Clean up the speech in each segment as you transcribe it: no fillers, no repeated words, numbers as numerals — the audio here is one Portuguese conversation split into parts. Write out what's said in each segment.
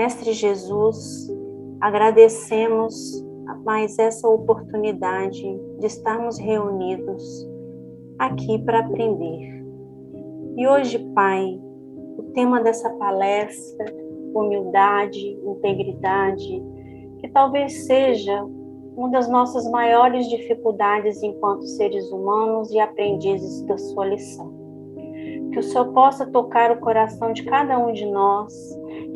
Mestre Jesus, agradecemos mais essa oportunidade de estarmos reunidos aqui para aprender. E hoje, Pai, o tema dessa palestra, humildade, integridade, que talvez seja uma das nossas maiores dificuldades enquanto seres humanos e aprendizes da sua lição. Que o Senhor possa tocar o coração de cada um de nós,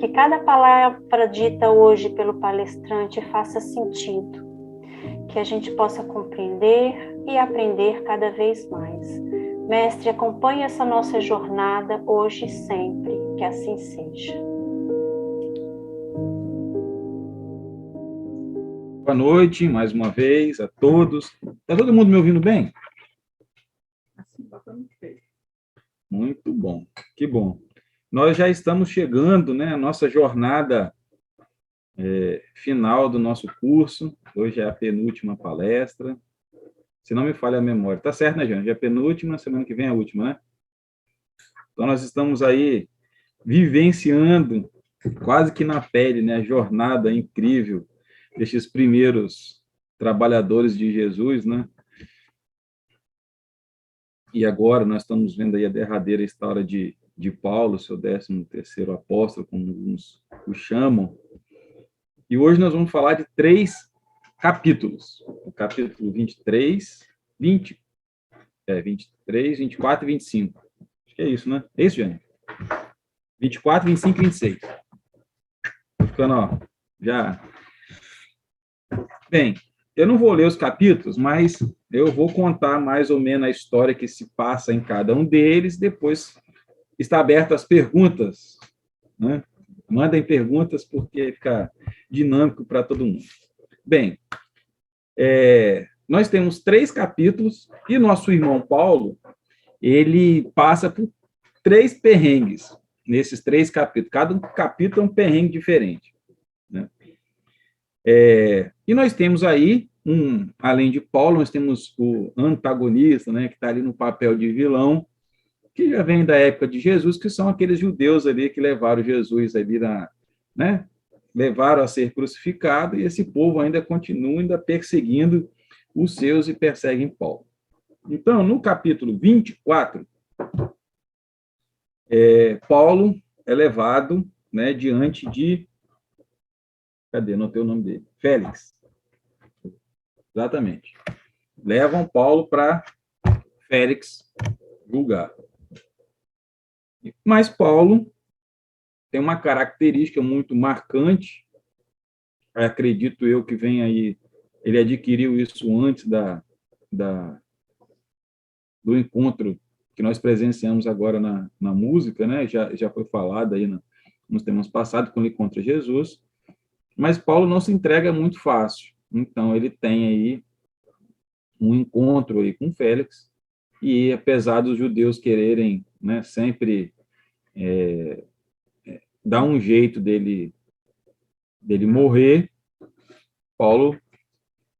que cada palavra dita hoje pelo palestrante faça sentido, que a gente possa compreender e aprender cada vez mais. Mestre, acompanhe essa nossa jornada hoje e sempre, que assim seja. Boa noite, mais uma vez, a todos. Está todo mundo me ouvindo bem? Muito bom, que bom. Nós já estamos chegando, né, à nossa jornada final do nosso curso. Hoje é a penúltima palestra. Se não me falha a memória. Tá certo, né, gente? Já é a penúltima, semana que vem é a última, né? Então, nós estamos aí vivenciando, quase que na pele, né, a jornada incrível destes primeiros trabalhadores de Jesus, né? E agora nós estamos vendo aí a derradeira história de Paulo, seu 13º apóstolo, como uns o chamam. E hoje nós vamos falar de 3 capítulos. O capítulo 23, 24 e 25. Acho que é isso, né? É isso, gente? 24, 25 e 26. Tô ficando, ó, já... Bem, eu não vou ler os capítulos, mas eu vou contar mais ou menos a história que se passa em cada um deles, depois está aberto às perguntas, né? Mandem perguntas, porque fica dinâmico para todo mundo. Bem, nós temos 3 capítulos, e nosso irmão Paulo, ele passa por 3 perrengues nesses 3 capítulos. Cada capítulo é um perrengue diferente, né? E nós temos aí, além de Paulo, nós temos o antagonista, né, que está ali no papel de vilão, que já vem da época de Jesus, que são aqueles judeus ali que levaram Jesus ali né, levaram a ser crucificado, e esse povo ainda continua perseguindo os seus e perseguem Paulo. Então, no capítulo 24, Paulo é levado, né, diante de... Cadê? Não tem o nome dele. Félix. Exatamente. Levam Paulo para Félix julgar. Mas Paulo tem uma característica muito marcante, acredito eu que vem aí, ele adquiriu isso antes do encontro que nós presenciamos agora na música, né? Já foi falado aí nos temas passados, quando ele encontra Jesus, mas Paulo não se entrega muito fácil. Então, ele tem aí um encontro aí com Félix, e apesar dos judeus quererem, né, sempre dar um jeito dele morrer, Paulo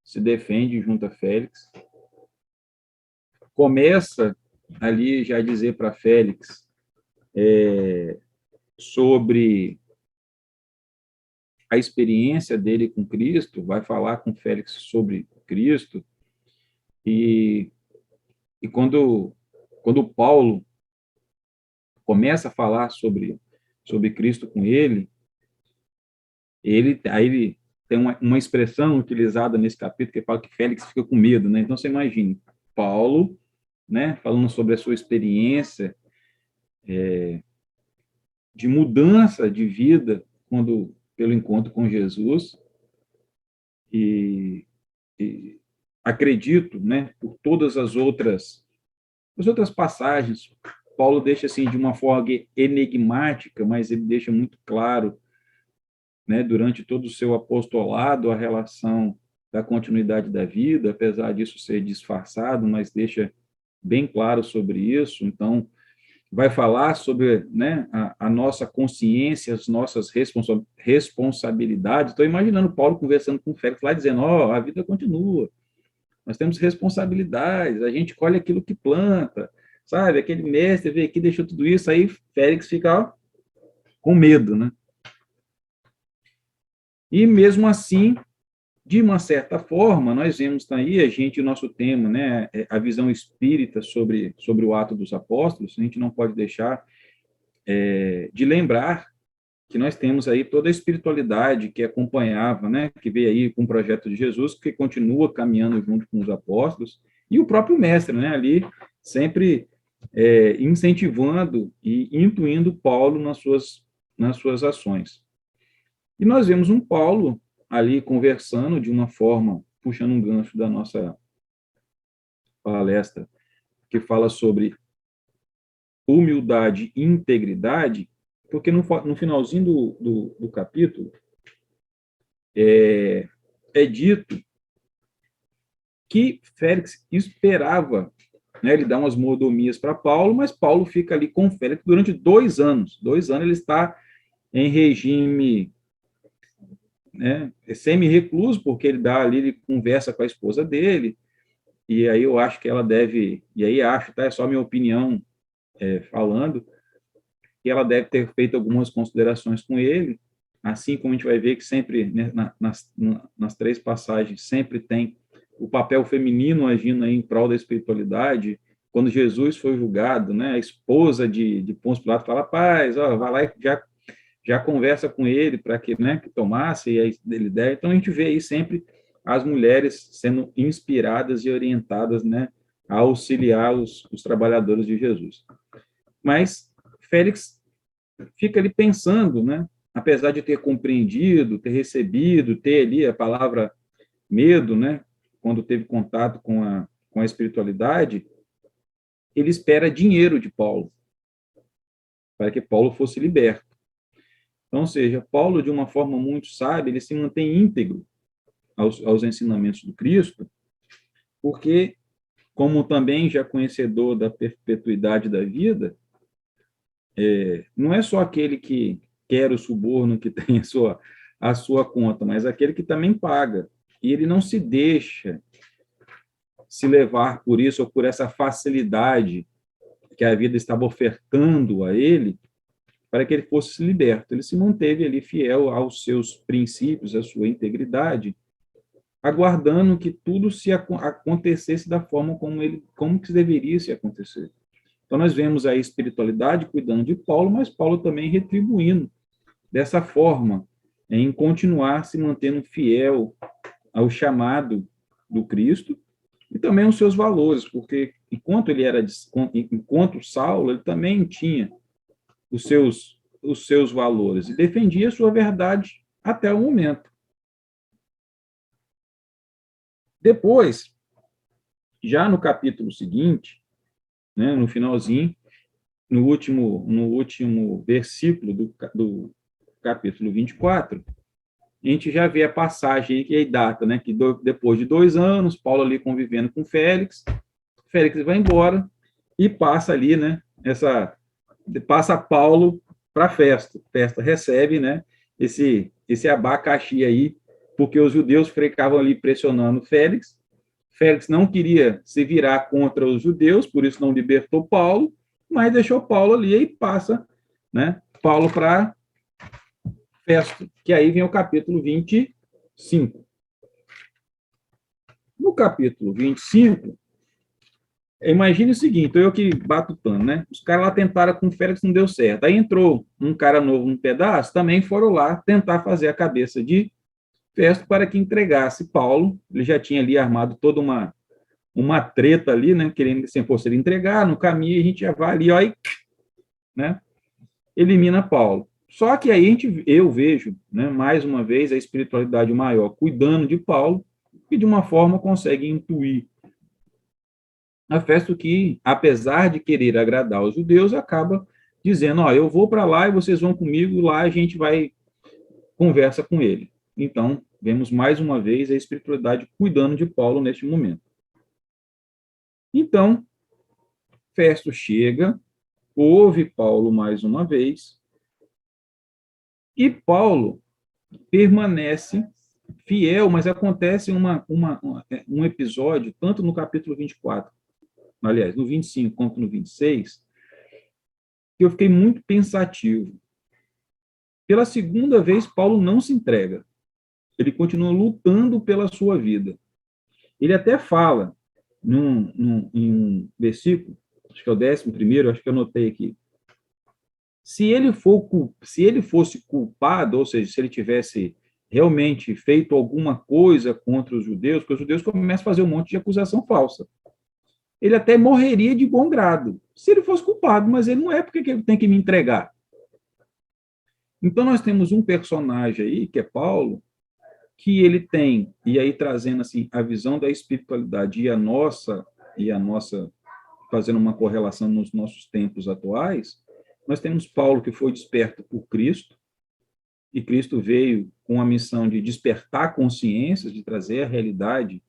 se defende junto a Félix, começa ali já a dizer para Félix sobre a experiência dele com Cristo, vai falar com Félix sobre Cristo, e quando Paulo começa a falar sobre Cristo com ele, aí ele tem uma expressão utilizada nesse capítulo que fala que Félix fica com medo, né? Então, você imagina, Paulo, né, falando sobre a sua experiência de mudança de vida pelo encontro com Jesus, e acredito, né, por todas as outras passagens, Paulo deixa assim de uma forma enigmática, mas ele deixa muito claro, né, durante todo o seu apostolado, a relação da continuidade da vida, apesar disso ser disfarçado, mas deixa bem claro sobre isso. Então, vai falar sobre, né, a nossa consciência, as nossas responsabilidades. Estou imaginando Paulo conversando com o Félix lá, dizendo, a vida continua, nós temos responsabilidades, a gente colhe aquilo que planta, sabe? Aquele mestre veio aqui, deixou tudo isso, aí Félix fica com medo, né? E mesmo assim, de uma certa forma, nós vemos aí, o nosso tema, né, a visão espírita sobre o ato dos apóstolos, a gente não pode deixar de lembrar que nós temos aí toda a espiritualidade que acompanhava, né, que veio aí com o projeto de Jesus, que continua caminhando junto com os apóstolos, e o próprio mestre, né, ali sempre incentivando e intuindo Paulo nas suas ações. E nós vemos um Paulo ali conversando de uma forma, puxando um gancho da nossa palestra, que fala sobre humildade e integridade, porque no finalzinho do capítulo é dito que Félix esperava, né, ele dá umas mordomias para Paulo, mas Paulo fica ali com Félix durante 2 anos. 2 anos ele está em regime, né, semi-recluso, porque ele dá ali, ele conversa com a esposa dele, e aí eu acho que ela deve, e aí acho, tá, é só minha opinião falando, que ela deve ter feito algumas considerações com ele, assim como a gente vai ver que sempre, né, nas 3 passagens, sempre tem o papel feminino agindo aí em prol da espiritualidade. Quando Jesus foi julgado, né, a esposa de Pôncio Pilatos fala, rapaz, ó, vai lá e já conversa com ele para que, né, que tomasse, e aí ele der. Então a gente vê aí sempre as mulheres sendo inspiradas e orientadas, né, a auxiliar os trabalhadores de Jesus. Mas Félix fica ali pensando, né, apesar de ter compreendido, ter recebido, ter ali a palavra medo, né, quando teve contato com a espiritualidade, ele espera dinheiro de Paulo, para que Paulo fosse liberto. Então, ou seja, Paulo, de uma forma muito sábia, ele se mantém íntegro aos ensinamentos do Cristo, porque, como também já conhecedor da perpetuidade da vida, não é só aquele que quer o suborno, que tem a sua conta, mas aquele que também paga. E ele não se deixa se levar por isso ou por essa facilidade que a vida estava ofertando a ele para que ele fosse liberto. Ele se manteve ali fiel aos seus princípios, à sua integridade, aguardando que tudo se acontecesse da forma como que deveria se acontecer. Então nós vemos a espiritualidade cuidando de Paulo, mas Paulo também retribuindo dessa forma, em continuar se mantendo fiel ao chamado do Cristo e também aos seus valores, porque enquanto Saulo, ele também tinha os seus valores e defendia a sua verdade até o momento. Depois, já no capítulo seguinte, né, no finalzinho, no último versículo do capítulo 24, a gente já vê a passagem aí, que aí data, né, que depois de 2 anos, Paulo ali convivendo com Félix vai embora e passa ali, né, passa Paulo para a festa recebe, né, esse abacaxi aí, porque os judeus ficavam ali pressionando Félix não queria se virar contra os judeus, por isso não libertou Paulo, mas deixou Paulo ali e passa, né, Paulo para Festo, que aí vem o capítulo 25. No capítulo 25, imagine o seguinte, eu que bato o pano, né? Os caras lá tentaram com o Félix, não deu certo. Aí entrou um cara novo no pedaço, também foram lá tentar fazer a cabeça de Festo para que entregasse Paulo. Ele já tinha ali armado toda uma treta ali, né? Querendo sem força ele entregar, no caminho a gente já vai ali, ó, e, né? Elimina Paulo. Só que aí eu vejo, né, mais uma vez, a espiritualidade maior cuidando de Paulo e de uma forma consegue intuir a Festo que, apesar de querer agradar os judeus, acaba dizendo, ó, eu vou para lá e vocês vão comigo, lá a gente vai conversa com ele. Então, vemos mais uma vez a espiritualidade cuidando de Paulo neste momento. Então, Festo chega, ouve Paulo mais uma vez, e Paulo permanece fiel, mas acontece um episódio, tanto no capítulo 24, aliás, no 25 quanto no 26, que eu fiquei muito pensativo. Pela segunda vez, Paulo não se entrega. ele continua lutando pela sua vida. Ele até fala, em um versículo, acho que é o 11º, acho que eu anotei aqui, se ele fosse culpado, ou seja, se ele tivesse realmente feito alguma coisa contra os judeus, porque os judeus começam a fazer um monte de acusação falsa. Ele até morreria de bom grado, se ele fosse culpado, mas ele não é, porque ele tem que me entregar. Então, nós temos um personagem aí, que é Paulo, que ele tem, e aí trazendo assim a visão da espiritualidade e a nossa fazendo uma correlação nos nossos tempos atuais, nós temos Paulo que foi desperto por Cristo, e Cristo veio com a missão de despertar consciências, de trazer a realidade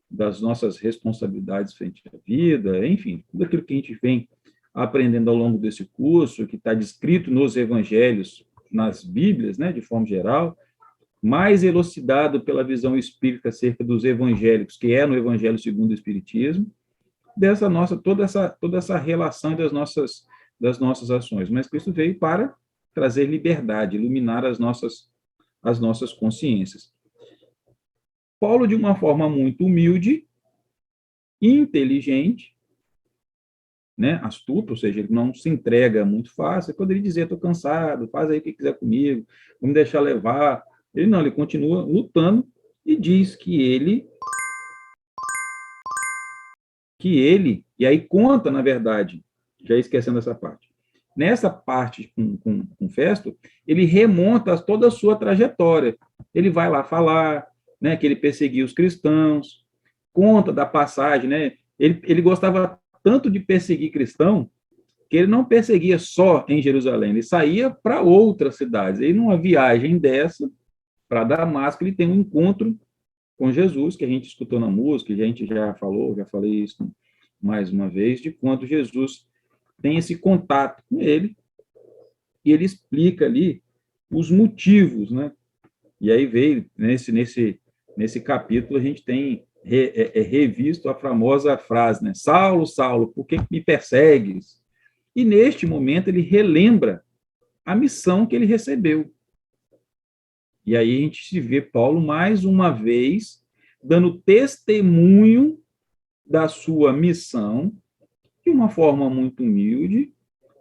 das nossas responsabilidades frente à vida, enfim, tudo aquilo que a gente vem aprendendo ao longo desse curso, que está descrito nos evangelhos, nas Bíblias, né, de forma geral, mais elucidado pela visão espírita acerca dos evangélicos, que é no Evangelho segundo o Espiritismo, dessa nossa toda essa relação das nossas ações. Mas Cristo veio para trazer liberdade, iluminar as nossas consciências. Paulo, de uma forma muito humilde, inteligente, né, astuto, ou seja, ele não se entrega muito fácil, quando ele dizer, estou cansado, faz aí o que quiser comigo, vamos deixar levar. Ele não, ele continua lutando e diz e aí conta, na verdade, já esquecendo essa parte, nessa parte com Festo, ele remonta toda a sua trajetória. Ele vai lá falar, né, que ele perseguia os cristãos, conta da passagem, né? Ele gostava tanto de perseguir cristão que ele não perseguia só em Jerusalém, ele saía para outras cidades. E numa viagem dessa, para Damasco, ele tem um encontro com Jesus, que a gente escutou na música, a gente já falei isso mais uma vez, de quando Jesus tem esse contato com ele, e ele explica ali os motivos, né? E aí veio, nesse capítulo, a gente tem revisto a famosa frase, né? Saulo, Saulo, por que me persegues? E neste momento ele relembra a missão que ele recebeu. E aí a gente se vê Paulo mais uma vez dando testemunho da sua missão de uma forma muito humilde,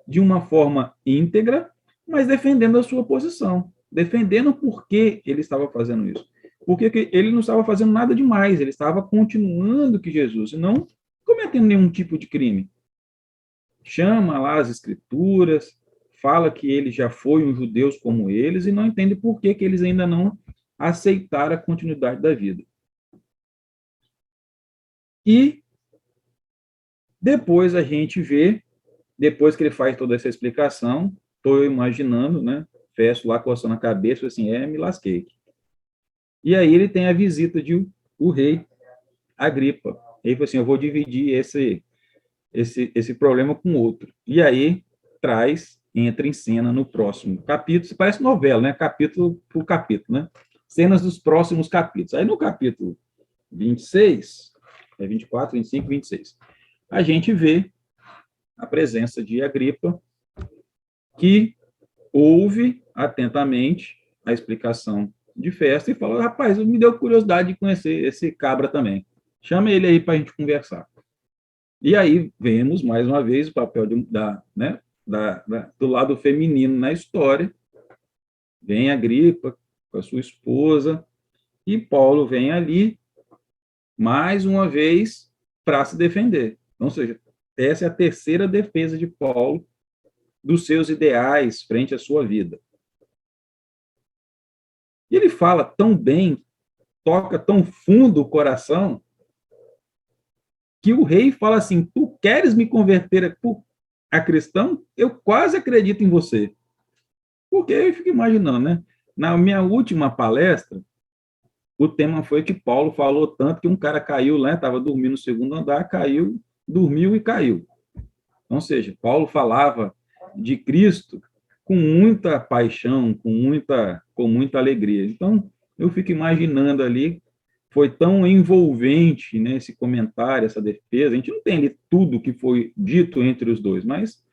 de uma forma íntegra, mas defendendo a sua posição, defendendo por que ele estava fazendo isso. Porque ele não estava fazendo nada demais, ele estava continuando que Jesus, e não cometendo nenhum tipo de crime. Chama lá as escrituras, fala que ele já foi um judeu como eles, e não entende por que eles ainda não aceitaram a continuidade da vida. E depois a gente vê, depois que ele faz toda essa explicação, estou imaginando, né? Festo lá coçando a cabeça, assim, me lasquei. E aí ele tem a visita de o rei Agripa. Ele falou assim, eu vou dividir esse problema com outro. E aí entra em cena no próximo capítulo, parece novela, né? Capítulo por capítulo, né? Cenas dos próximos capítulos. Aí no capítulo 26, 24, 25, 26, a gente vê a presença de Agripa, que ouve atentamente a explicação de Festo e fala, rapaz, me deu curiosidade de conhecer esse cabra também. Chama ele aí para a gente conversar. E aí vemos, mais uma vez, o papel do lado feminino na história. Vem Agripa com a sua esposa, e Paulo vem ali, mais uma vez, para se defender. Ou seja, essa é a terceira defesa de Paulo dos seus ideais frente à sua vida. E ele fala tão bem, toca tão fundo o coração, que o rei fala assim, tu queres me converter a cristão? Eu quase acredito em você. Porque eu fico imaginando, né? Na minha última palestra, o tema foi que Paulo falou tanto que um cara caiu lá, estava dormindo no segundo andar, caiu, dormiu e caiu. Ou seja, Paulo falava de Cristo com muita paixão, com muita alegria. Então, eu fico imaginando ali, foi tão envolvente, né, esse comentário, essa defesa. A gente não tem ali tudo que foi dito entre os dois, mas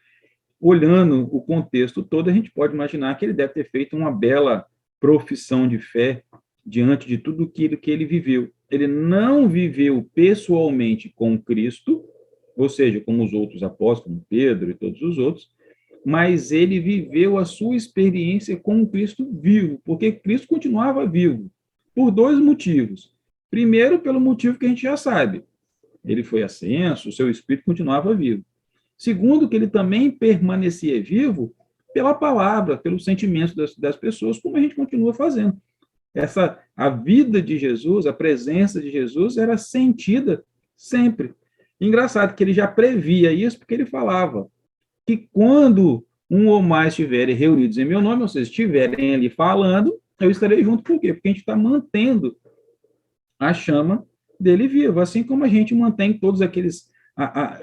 olhando o contexto todo, a gente pode imaginar que ele deve ter feito uma bela profissão de fé diante de tudo aquilo que ele viveu. Ele não viveu pessoalmente com Cristo, ou seja, como os outros apóstolos, como Pedro e todos os outros, mas ele viveu a sua experiência com Cristo vivo, porque Cristo continuava vivo, por dois motivos. Primeiro, pelo motivo que a gente já sabe, ele foi ascenso, o seu espírito continuava vivo. Segundo, que ele também permanecia vivo pela palavra, pelos sentimentos das pessoas, como a gente continua fazendo. A vida de Jesus, a presença de Jesus era sentida sempre. Engraçado que ele já previa isso, porque ele falava que quando um ou mais estiverem reunidos em meu nome, ou seja, estiverem ali falando, eu estarei junto. Por quê? Porque a gente está mantendo a chama dele viva, assim como a gente mantém todos aqueles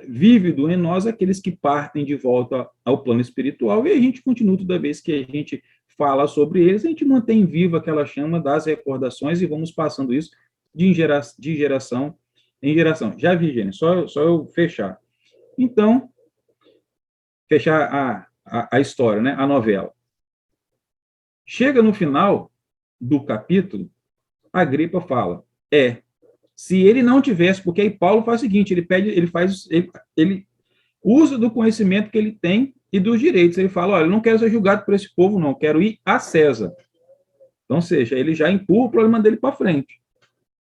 vívido em nós aqueles que partem de volta ao plano espiritual, e a gente continua toda vez que a gente fala sobre eles, a gente mantém viva aquela chama das recordações e vamos passando isso de geração em geração. Já vi, gente, só eu fechar. Então, fechar a história, né, a novela. Chega no final do capítulo, Agripa fala, se ele não tivesse, porque aí Paulo faz o seguinte, ele usa do conhecimento que ele tem e dos direitos. Ele fala, olha, eu não quero ser julgado por esse povo, não, quero ir a César. Então, ou seja, ele já empurra o problema dele para frente.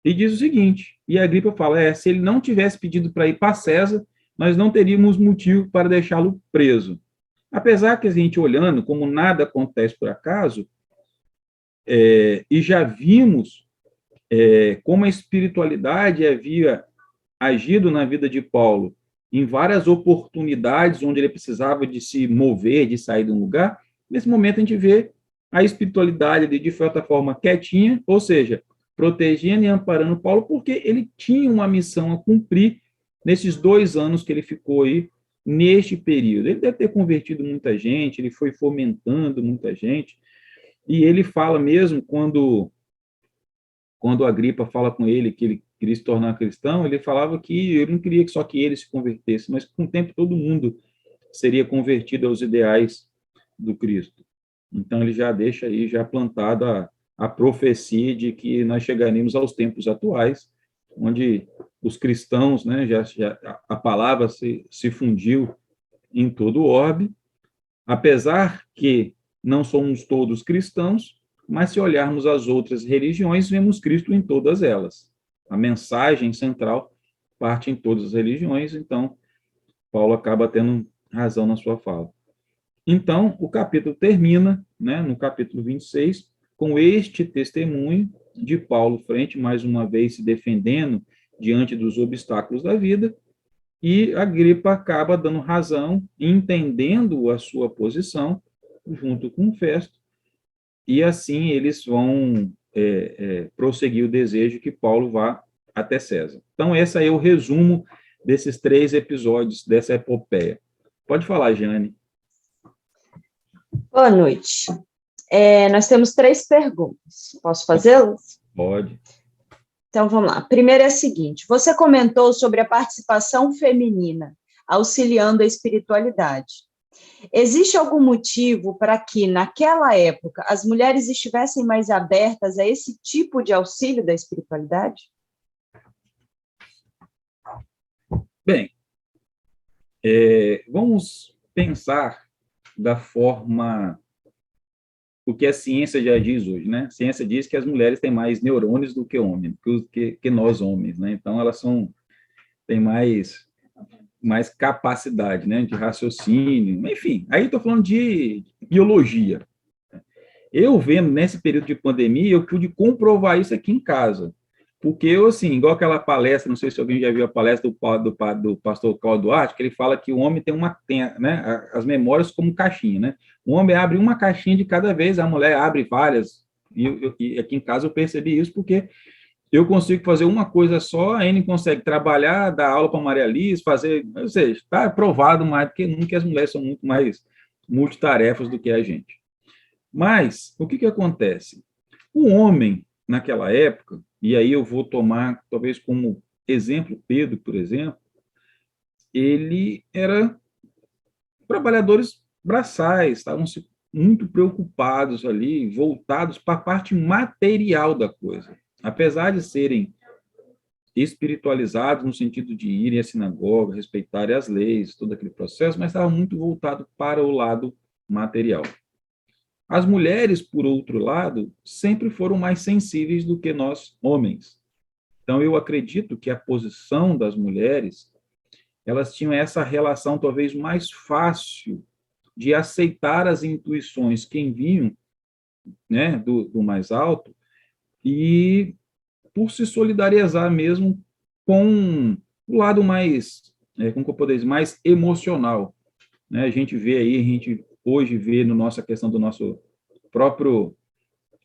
E diz o seguinte, e a Agripa fala, se ele não tivesse pedido para ir para César, nós não teríamos motivo para deixá-lo preso. Apesar que a gente olhando como nada acontece por acaso, e já vimos como a espiritualidade havia agido na vida de Paulo em várias oportunidades onde ele precisava de se mover, de sair de um lugar, nesse momento a gente vê a espiritualidade de certa forma quietinha, ou seja, protegendo e amparando Paulo, porque ele tinha uma missão a cumprir nesses 2 anos que ele ficou aí, neste período. Ele deve ter convertido muita gente, ele foi fomentando muita gente, e ele fala mesmo, quando Agripa fala com ele que ele queria se tornar cristão, ele falava que ele não queria que só que ele se convertesse, mas com o tempo todo mundo seria convertido aos ideais do Cristo. Então ele já deixa aí já plantada a profecia de que nós chegaremos aos tempos atuais, onde os cristãos, né, a palavra se fundiu em todo o orbe, apesar que não somos todos cristãos, mas se olharmos as outras religiões, vemos Cristo em todas elas. A mensagem central parte em todas as religiões, então Paulo acaba tendo razão na sua fala. Então, o capítulo termina, né, no capítulo 26, com este testemunho de Paulo frente, mais uma vez, se defendendo diante dos obstáculos da vida, e Agripa acaba dando razão, entendendo a sua posição, junto com Festo, e assim eles vão prosseguir o desejo que Paulo vá até César. Então, esse é o resumo desses 3 episódios dessa epopeia. Pode falar, Jane. Boa noite. Nós temos 3 perguntas. Posso fazê-las? Pode. Então, vamos lá. A primeira é a seguinte: você comentou sobre a participação feminina auxiliando a espiritualidade. Existe algum motivo para que, naquela época, as mulheres estivessem mais abertas a esse tipo de auxílio da espiritualidade? Bem, vamos pensar da forma o que a ciência já diz hoje, né? A ciência diz que as mulheres têm mais neurônios do que homens, que nós homens, né? Então elas têm mais capacidade, né, de raciocínio, enfim. Aí estou falando de biologia. Eu vendo nesse período de pandemia, eu pude comprovar isso aqui em casa. Porque eu, assim, igual aquela palestra, não sei se alguém já viu a palestra do pastor Cláudio Duarte, que ele fala que o homem tem né, as memórias como caixinha, né? O homem abre uma caixinha de cada vez, a mulher abre várias. E aqui em casa eu percebi isso porque eu consigo fazer uma coisa só, a Anne consegue trabalhar, dar aula para a Maria Liz, fazer, ou seja, está provado mais do que nunca que as mulheres são muito mais multitarefas do que a gente. Mas, o que acontece? O homem, naquela época, e aí eu vou tomar, talvez como exemplo, Pedro, por exemplo, ele era trabalhadores braçais, estavam muito preocupados ali, voltados para a parte material da coisa. Apesar de serem espiritualizados no sentido de irem à sinagoga, respeitarem as leis, todo aquele processo, mas estavam muito voltados para o lado material. As mulheres, por outro lado, sempre foram mais sensíveis do que nós, homens. Então, eu acredito que a posição das mulheres, elas tinham essa relação talvez mais fácil de aceitar as intuições que vinham, né, do mais alto, e por se solidarizar mesmo com o lado mais, como que eu poderia dizer, mais emocional, né? A gente vê aí, a gente hoje vê no nossa questão do nosso próprio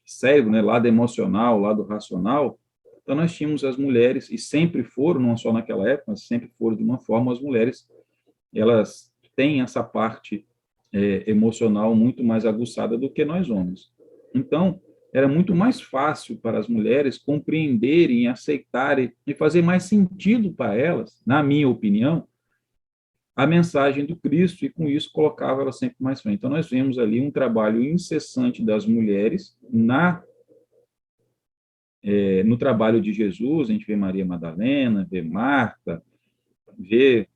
cérebro, né, lado emocional, lado racional. Então nós tínhamos as mulheres, e sempre foram, não só naquela época, mas sempre foram de uma forma, as mulheres, elas têm essa parte emocional muito mais aguçada do que nós homens. Então, era muito mais fácil para as mulheres compreenderem, aceitarem e fazer mais sentido para elas, na minha opinião, a mensagem do Cristo, e com isso colocava ela sempre mais frente. Então, nós vemos ali um trabalho incessante das mulheres no trabalho de Jesus. A gente vê Maria Madalena, vê Marta, vê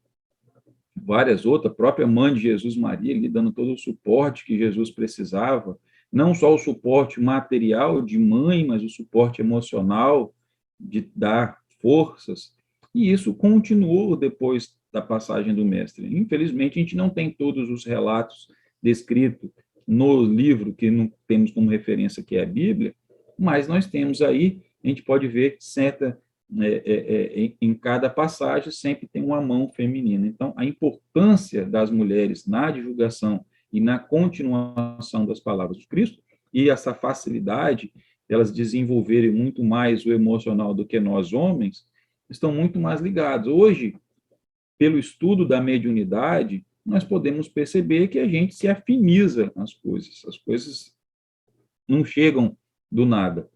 várias outras, a própria mãe de Jesus, Maria, ali dando todo o suporte que Jesus precisava, não só o suporte material de mãe, mas o suporte emocional, de dar forças, e isso continuou depois da passagem do Mestre. Infelizmente, a gente não tem todos os relatos descritos no livro que não temos como referência, que é a Bíblia, mas nós temos aí, a gente pode ver certa em cada passagem sempre tem uma mão feminina. Então, a importância das mulheres na divulgação e na continuação das palavras de Cristo, e essa facilidade elas desenvolverem muito mais o emocional do que nós homens, estão muito mais ligados. Hoje, pelo estudo da mediunidade, nós podemos perceber que a gente se afiniza as coisas não chegam do nada.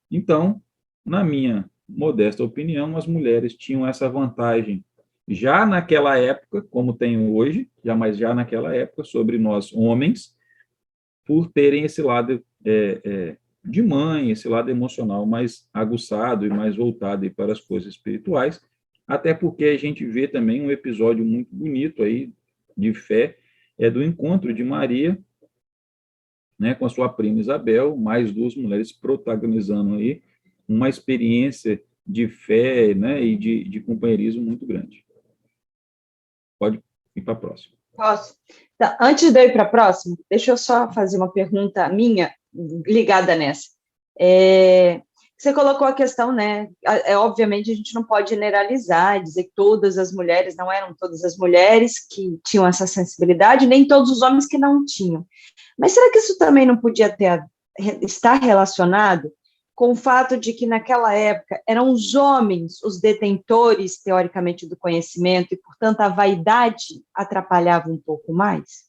Então, na minha modesta opinião, as mulheres tinham essa vantagem já naquela época, como tem hoje, mas já naquela época, sobre nós homens, por terem esse lado de mãe, esse lado emocional mais aguçado e mais voltado aí para as coisas espirituais, até porque a gente vê também um episódio muito bonito aí de fé, do encontro de Maria, né, com a sua prima Isabel, mais duas mulheres protagonizando aí uma experiência de fé, né, e de companheirismo muito grande. Pode ir para a próxima. Posso? Então, antes de eu ir para a próxima, deixa eu só fazer uma pergunta minha ligada nessa. Você colocou a questão, né? Obviamente a gente não pode generalizar, dizer que todas as mulheres, não eram todas as mulheres que tinham essa sensibilidade, nem todos os homens que não tinham. Mas será que isso também não podia estar relacionado com o fato de que, naquela época, eram os homens os detentores, teoricamente, do conhecimento, e, portanto, a vaidade atrapalhava um pouco mais?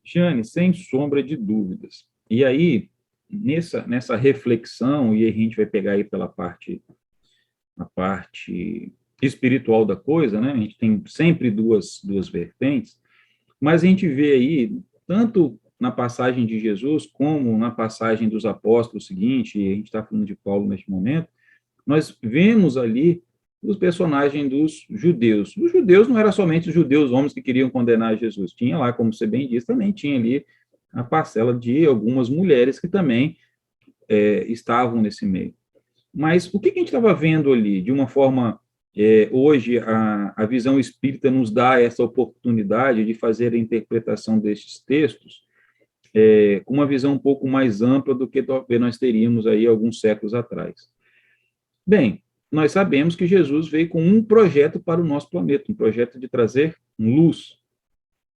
Jane, sem sombra de dúvidas. E aí, nessa reflexão, e a gente vai pegar aí a parte espiritual da coisa, né? A gente tem sempre duas vertentes, mas a gente vê aí, tanto na passagem de Jesus, como na passagem dos apóstolos seguinte, e a gente está falando de Paulo neste momento, nós vemos ali os personagens dos judeus. Os judeus não eram somente os judeus homens que queriam condenar Jesus, tinha lá, como você bem disse, também tinha ali a parcela de algumas mulheres que também estavam nesse meio. Mas o que a gente estava vendo ali, de uma forma... hoje, a visão espírita nos dá essa oportunidade de fazer a interpretação destes textos com uma visão um pouco mais ampla do que talvez nós teríamos aí alguns séculos atrás. Bem, nós sabemos que Jesus veio com um projeto para o nosso planeta, um projeto de trazer luz,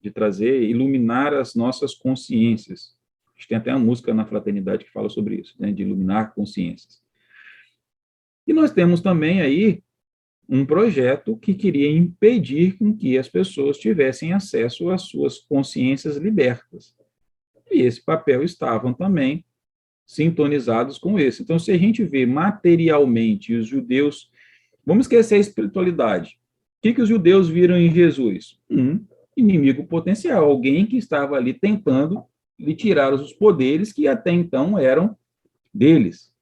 de trazer, iluminar as nossas consciências. A gente tem até uma música na Fraternidade que fala sobre isso, né, de iluminar consciências. E nós temos também aí um projeto que queria impedir com que as pessoas tivessem acesso às suas consciências libertas. E esse papel estavam também sintonizados com esse. Então, se a gente vê materialmente os judeus... Vamos esquecer a espiritualidade. O que os judeus viram em Jesus? inimigo potencial, alguém que estava ali tentando lhe tirar os poderes que até então eram deles.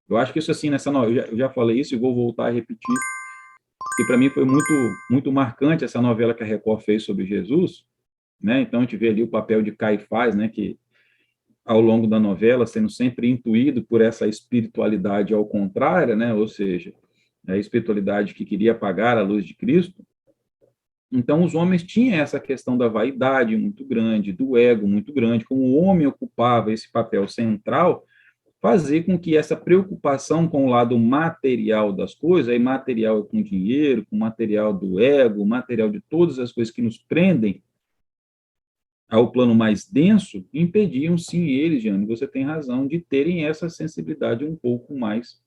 Eu acho que isso assim, nessa novela, eu já falei isso e vou voltar a repetir, que para mim foi muito marcante essa novela que a Record fez sobre Jesus, né? Então a gente vê ali o papel de Caifás, né, que ao longo da novela sendo sempre intuído por essa espiritualidade ao contrário, né? Ou seja, a espiritualidade que queria apagar a luz de Cristo. Então, os homens tinham essa questão da vaidade muito grande, do ego muito grande, como o homem ocupava esse papel central, fazer com que essa preocupação com o lado material das coisas, aí material é com dinheiro, com material do ego, material de todas as coisas que nos prendem ao plano mais denso, impediam, sim, eles, Jane, você tem razão, de terem essa sensibilidade um pouco mais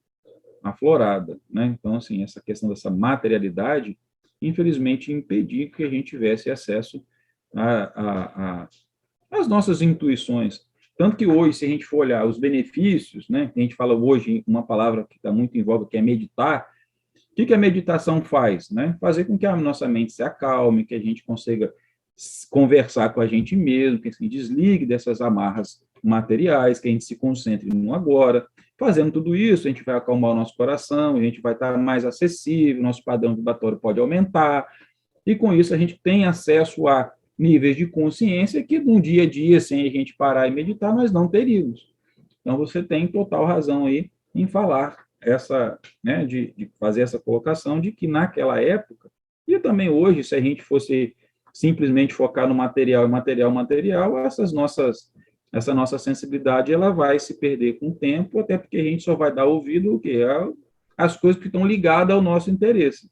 aflorada, né? Então, assim, essa questão dessa materialidade, infelizmente, impedia que a gente tivesse acesso às nossas intuições. Tanto que hoje, se a gente for olhar os benefícios, né? A gente fala hoje uma palavra que está muito em voga, que é meditar. O que a meditação faz? Né? Fazer com que a nossa mente se acalme, que a gente consiga conversar com a gente mesmo, que a gente desligue dessas amarras materiais, que a gente se concentre no agora. Fazendo tudo isso, a gente vai acalmar o nosso coração, a gente vai estar mais acessível, nosso padrão vibratório pode aumentar, e com isso a gente tem acesso a níveis de consciência que, num dia a dia, sem a gente parar e meditar, nós não teríamos. Então, você tem total razão aí em falar essa, né, de fazer essa colocação de que naquela época, e também hoje, se a gente fosse simplesmente focar no material, essa nossa sensibilidade ela vai se perder com o tempo, até porque a gente só vai dar ouvido o quê? As coisas que estão ligadas ao nosso interesse,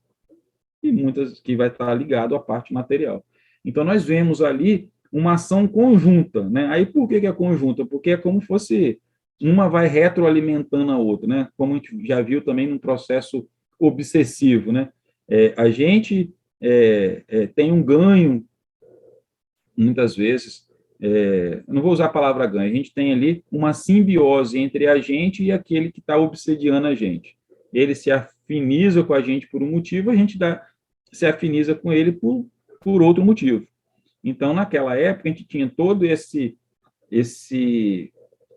e muitas que vai estar ligado à parte material. Então, nós vemos ali uma ação conjunta, né? Aí, por que é conjunta? Porque é como fosse uma vai retroalimentando a outra, né? Como a gente já viu também num processo obsessivo, né? A gente tem um ganho, muitas vezes, não vou usar a palavra ganho, a gente tem ali uma simbiose entre a gente e aquele que está obsediando a gente. Ele se afiniza com a gente por um motivo, a gente se afiniza com ele por outro motivo. Então, naquela época, a gente tinha todo esse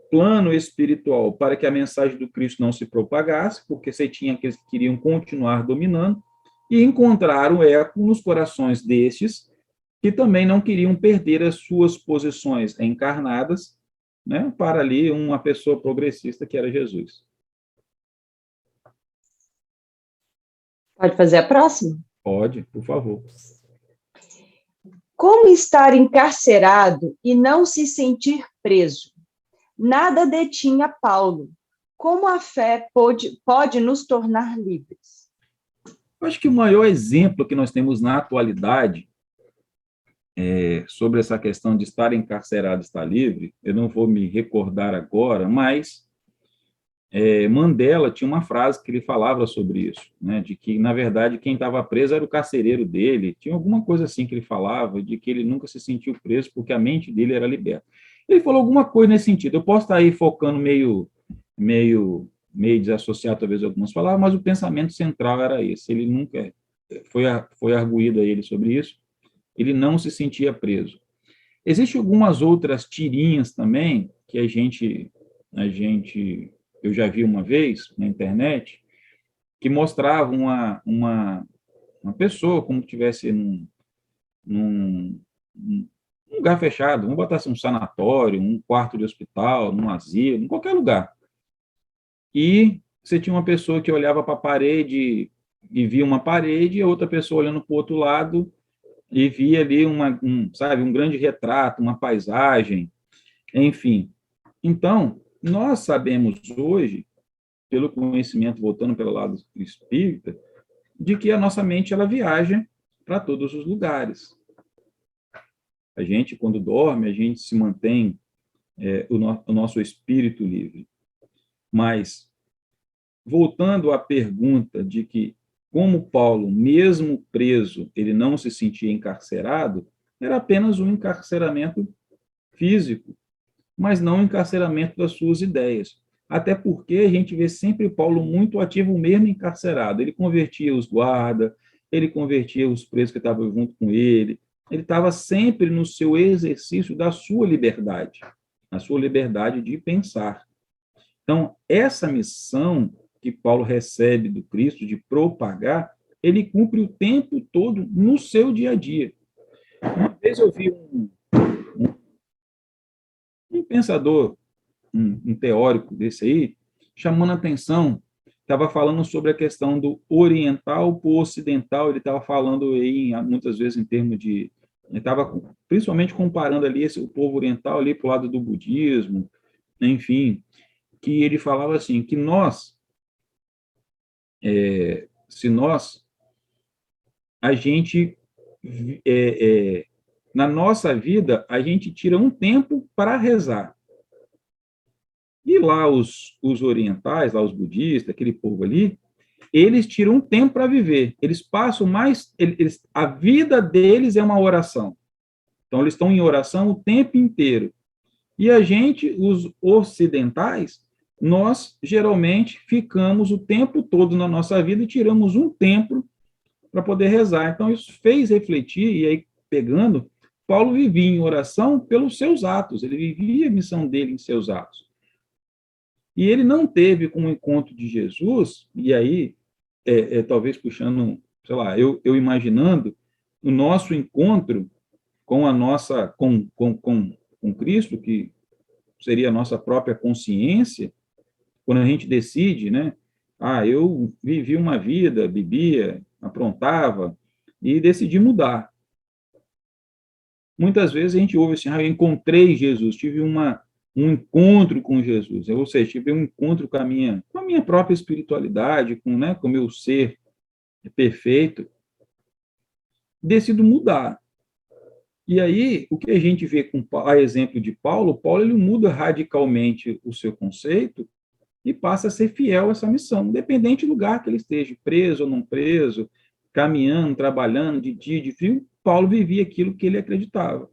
plano espiritual para que a mensagem do Cristo não se propagasse, porque você tinha aqueles que queriam continuar dominando, e encontraram eco nos corações destes que também não queriam perder as suas posições encarnadas, né, para ali uma pessoa progressista que era Jesus. Pode fazer a próxima? Pode, por favor. Como estar encarcerado e não se sentir preso? Nada detinha Paulo. Como a fé pode nos tornar livres? Eu acho que o maior exemplo que nós temos na atualidade sobre essa questão de estar encarcerado e estar livre, eu não vou me recordar agora, mas Mandela tinha uma frase que ele falava sobre isso, né, de que, na verdade, quem estava preso era o carcereiro dele, tinha alguma coisa assim que ele falava, de que ele nunca se sentiu preso porque a mente dele era liberta. Ele falou alguma coisa nesse sentido, eu posso estar aí focando meio desassociado, talvez, algumas palavras, mas o pensamento central era esse, ele nunca foi arguído a ele sobre isso, ele não se sentia preso. Existem algumas outras tirinhas também que eu já vi uma vez na internet, que mostravam uma pessoa como se estivesse num lugar fechado, vamos botar assim, um sanatório, um quarto de hospital, num asilo, em qualquer lugar. E você tinha uma pessoa que olhava para a parede e via uma parede, e outra pessoa olhando para o outro lado e via ali um grande retrato, uma paisagem, enfim. Então, nós sabemos hoje, pelo conhecimento, voltando pelo lado espírita, de que a nossa mente ela viaja para todos os lugares. A gente, quando dorme, a gente se mantém o nosso espírito livre. Mas, voltando à pergunta de que, como Paulo, mesmo preso, ele não se sentia encarcerado, era apenas um encarceramento físico, mas não o encarceramento das suas ideias. Até porque a gente vê sempre Paulo muito ativo, mesmo encarcerado. Ele convertia os guardas, ele convertia os presos que estavam junto com ele, ele estava sempre no seu exercício da sua liberdade, a sua liberdade de pensar. Então, essa missão que Paulo recebe do Cristo de propagar, ele cumpre o tempo todo no seu dia a dia. Uma vez eu vi um pensador, um teórico desse aí, chamando a atenção, estava falando sobre a questão do oriental para o ocidental, ele estava falando aí, muitas vezes, em termos de... Ele estava principalmente comparando ali o povo oriental ali para o lado do budismo, enfim, que ele falava assim, que nós, se nós, a gente, na nossa vida, a gente tira um tempo para rezar. E lá os orientais, lá os budistas, aquele povo ali, eles tiram um tempo para viver. Eles passam mais... a vida deles é uma oração. Então, eles estão em oração o tempo inteiro. E a gente, os ocidentais, nós geralmente ficamos o tempo todo na nossa vida e tiramos um tempo para poder rezar. Então, isso fez refletir, e aí, pegando, Paulo vivia em oração pelos seus atos, ele vivia a missão dele em seus atos. E ele não teve com o encontro de Jesus, e aí, talvez puxando, sei lá, eu imaginando o nosso encontro com a nossa, com Cristo, que seria a nossa própria consciência, quando a gente decide, né? Ah, eu vivi uma vida, bebia, aprontava, e decidi mudar. Muitas vezes a gente ouve assim, eu encontrei Jesus, tive um encontro com Jesus, ou seja, tive um encontro com a minha própria espiritualidade, com o meu ser perfeito, decido mudar. E aí, o que a gente vê a exemplo de Paulo, ele muda radicalmente o seu conceito e passa a ser fiel a essa missão, independente do lugar que ele esteja, preso ou não preso, caminhando, trabalhando, de dia, de frio, Paulo vivia aquilo que ele acreditava.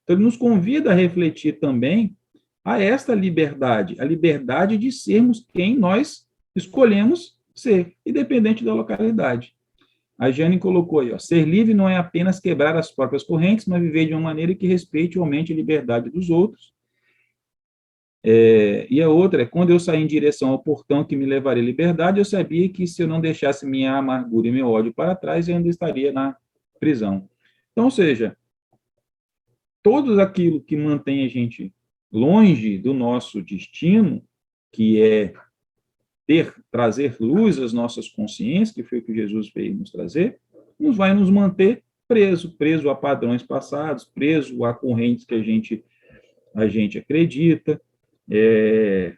Então, ele nos convida a refletir também a esta liberdade, a liberdade de sermos quem nós escolhemos ser, independente da localidade. A Jane colocou aí, ser livre não é apenas quebrar as próprias correntes, mas viver de uma maneira que respeite e aumente a liberdade dos outros. E a outra é, quando eu saí em direção ao portão que me levaria à liberdade, eu sabia que se eu não deixasse minha amargura e meu ódio para trás, eu ainda estaria na prisão. Então, ou seja, tudo aquilo que mantém a gente longe do nosso destino, que é trazer luz às nossas consciências, que foi o que Jesus veio nos trazer, vai nos manter preso a padrões passados, preso a correntes que a gente acredita.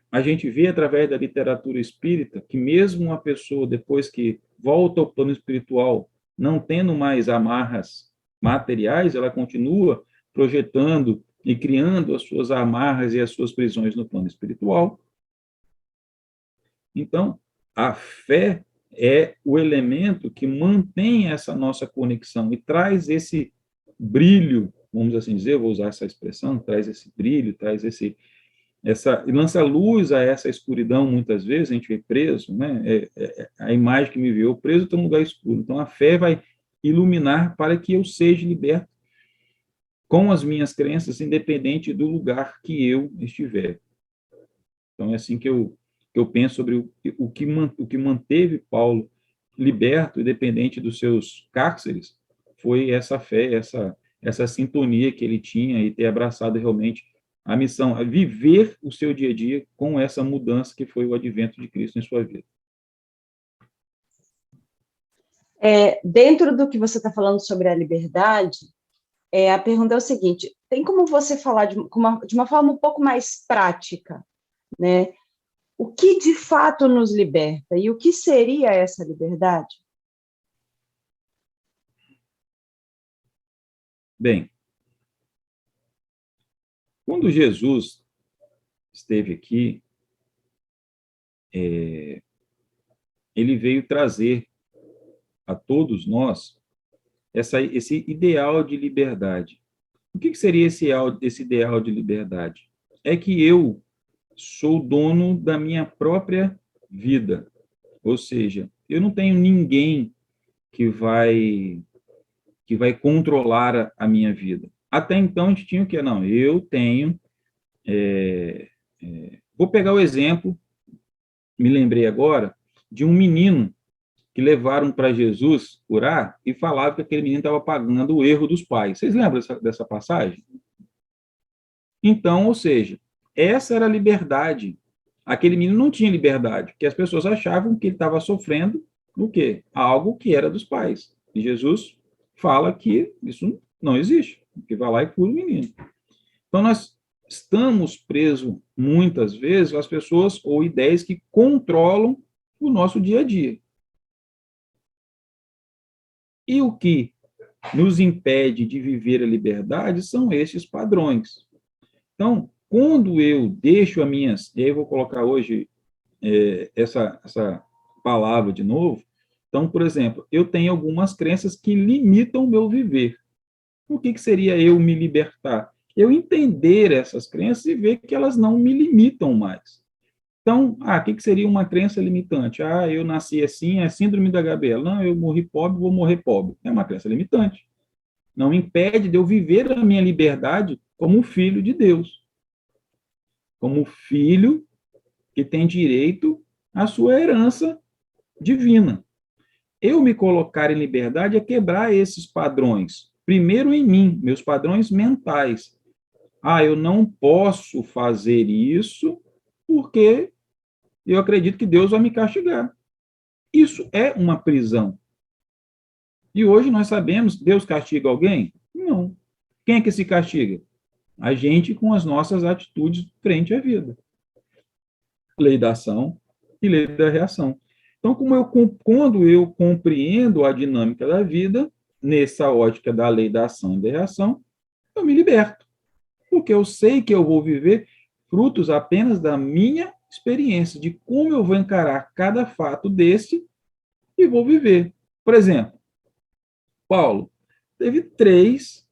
A gente vê através da literatura espírita que mesmo uma pessoa, depois que volta ao plano espiritual, não tendo mais amarras materiais, ela continua projetando e criando as suas amarras e as suas prisões no plano espiritual. Então, a fé é o elemento que mantém essa nossa conexão e traz esse brilho, vamos assim dizer, vou usar essa expressão, traz esse brilho, e lança luz a essa escuridão. Muitas vezes a gente vê preso, né? A imagem que me viu preso está num lugar escuro. Então, a fé vai iluminar para que eu seja liberto com as minhas crenças, independente do lugar que eu estiver. Então, é assim que eu penso sobre o que manteve Paulo liberto, independente dos seus cárceres, foi essa fé, essa sintonia que ele tinha e ter abraçado realmente a missão, a viver o seu dia a dia com essa mudança que foi o advento de Cristo em sua vida. Dentro do que você está falando sobre a liberdade, a pergunta é o seguinte: tem como você falar de uma forma um pouco mais prática, né? O que de fato nos liberta e o que seria essa liberdade? Bem, quando Jesus esteve aqui, ele veio trazer a todos nós esse ideal de liberdade. O que seria esse ideal de liberdade? É que eu sou dono da minha própria vida. Ou seja, eu não tenho ninguém que vai que vai controlar a minha vida. Até então, a gente tinha o quê? Não, eu tenho... vou pegar o exemplo, me lembrei agora, de um menino que levaram para Jesus curar e falavam que aquele menino estava pagando o erro dos pais. Vocês lembram dessa passagem? Então, ou seja, essa era a liberdade. Aquele menino não tinha liberdade, porque as pessoas achavam que ele estava sofrendo o quê? Algo que era dos pais. E Jesus fala que isso não existe, que vai lá e cura o menino. Então, nós estamos presos, muitas vezes, às pessoas ou ideias que controlam o nosso dia a dia. E o que nos impede de viver a liberdade são esses padrões. Então, quando eu deixo as minhas... E aí eu vou colocar hoje essa palavra de novo. Então, por exemplo, eu tenho algumas crenças que limitam o meu viver. O que seria eu me libertar? Eu entender essas crenças e ver que elas não me limitam mais. Então, o que seria uma crença limitante? Eu nasci assim, é síndrome da Gabriela. Não, eu morri pobre, vou morrer pobre. É uma crença limitante. Não impede de eu viver a minha liberdade como filho de Deus. Como filho que tem direito à sua herança divina. Eu me colocar em liberdade é quebrar esses padrões. Primeiro em mim, meus padrões mentais. Eu não posso fazer isso porque eu acredito que Deus vai me castigar. Isso é uma prisão. E hoje nós sabemos, Deus castiga alguém? Não. Quem é que se castiga? A gente com as nossas atitudes frente à vida. Lei da ação e lei da reação. Então, quando eu compreendo a dinâmica da vida, nessa ótica da lei da ação e da reação, eu me liberto. Porque eu sei que eu vou viver frutos apenas da minha experiência, de como eu vou encarar cada fato desse e vou viver. Por exemplo, Paulo teve 3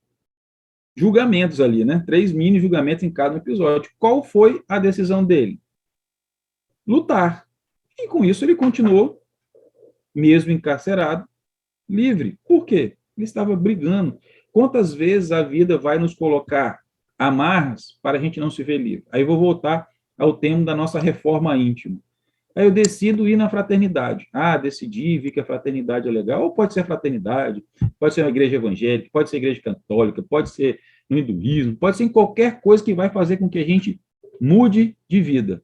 julgamentos ali, né? 3 mini julgamentos em cada episódio. Qual foi a decisão dele? Lutar. E com isso ele continuou, mesmo encarcerado, livre. Por quê? Ele estava brigando. Quantas vezes a vida vai nos colocar amarras para a gente não se ver livre? Aí eu vou voltar ao tema da nossa reforma íntima. Aí eu decido ir na fraternidade. Decidi, vi que a fraternidade é legal. Ou pode ser a fraternidade, pode ser uma igreja evangélica, pode ser a igreja católica, pode ser no hinduísmo, pode ser em qualquer coisa que vai fazer com que a gente mude de vida.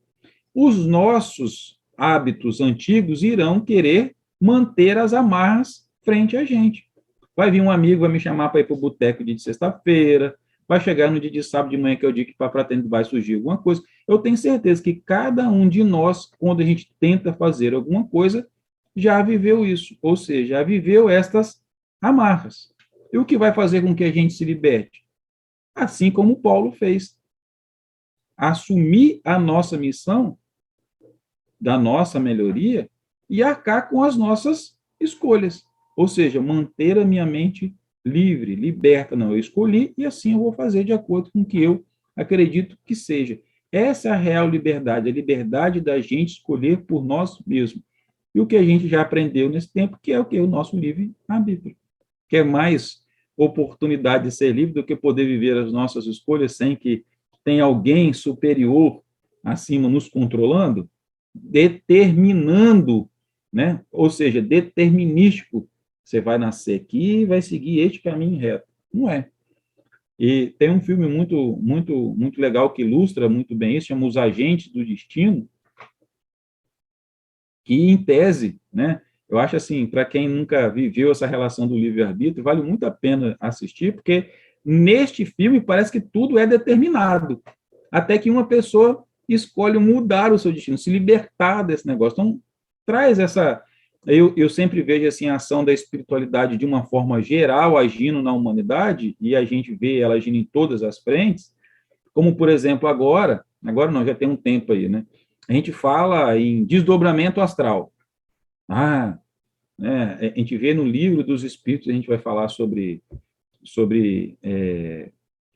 Os nossos hábitos antigos irão querer manter as amarras frente a gente. Vai vir um amigo, vai me chamar para ir para o boteco de sexta-feira, vai chegar no dia de sábado de manhã, que é o dia que para a fraternidade vai surgir alguma coisa. Eu tenho certeza que cada um de nós, quando a gente tenta fazer alguma coisa, já viveu isso, ou seja, já viveu estas amarras. E o que vai fazer com que a gente se liberte? Assim como Paulo fez. Assumir a nossa missão da nossa melhoria e arcar com as nossas escolhas. Ou seja, manter a minha mente livre, liberta. Não, eu escolhi e assim eu vou fazer de acordo com o que eu acredito que seja. Essa é a real liberdade, a liberdade da gente escolher por nós mesmos. E o que a gente já aprendeu nesse tempo, que é o que? O nosso livre-arbítrio. Quer mais oportunidade de ser livre do que poder viver as nossas escolhas sem que tenha alguém superior acima nos controlando? Determinando, né? Ou seja, determinístico. Você vai nascer aqui e vai seguir este caminho reto. Não é. E tem um filme muito legal que ilustra muito bem isso, chama Os Agentes do Destino, que, em tese, né, eu acho assim, para quem nunca viveu essa relação do livre-arbítrio, vale muito a pena assistir, porque neste filme parece que tudo é determinado, até que uma pessoa escolhe mudar o seu destino, se libertar desse negócio. Então, traz essa... Eu sempre vejo assim, a ação da espiritualidade de uma forma geral agindo na humanidade, e a gente vê ela agindo em todas as frentes, como, por exemplo, agora não, já tem um tempo aí, né? A gente fala em desdobramento astral. Né? A gente vê no livro dos Espíritos, a gente vai falar sobre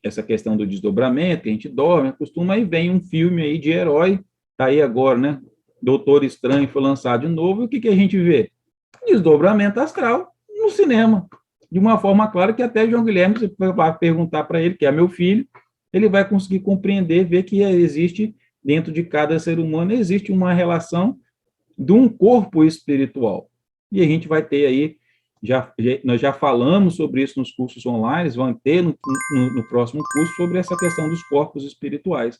essa questão do desdobramento, que a gente dorme, acostuma, e vem um filme aí de herói, tá aí agora, né? Doutor Estranho foi lançado de novo, e o que a gente vê? Desdobramento astral no cinema. de uma forma clara que até João Guilherme vai perguntar para ele, que é meu filho, ele vai conseguir compreender, ver que existe, dentro de cada ser humano, existe uma relação de um corpo espiritual. E a gente vai ter aí, nós já falamos sobre isso nos cursos online, vão ter no próximo curso sobre essa questão dos corpos espirituais.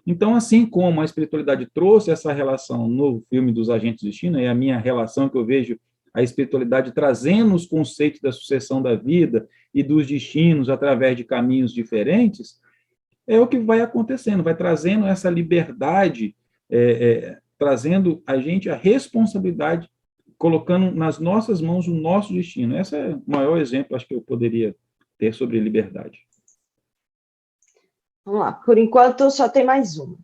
Então, assim como a espiritualidade trouxe essa relação no filme dos Agentes do Destino, é a minha relação que eu vejo a espiritualidade trazendo os conceitos da sucessão da vida e dos destinos através de caminhos diferentes, é o que vai acontecendo, vai trazendo essa liberdade, trazendo a gente a responsabilidade, colocando nas nossas mãos o nosso destino. Esse é o maior exemplo, acho que eu poderia ter sobre liberdade. Vamos lá, por enquanto só tem mais uma.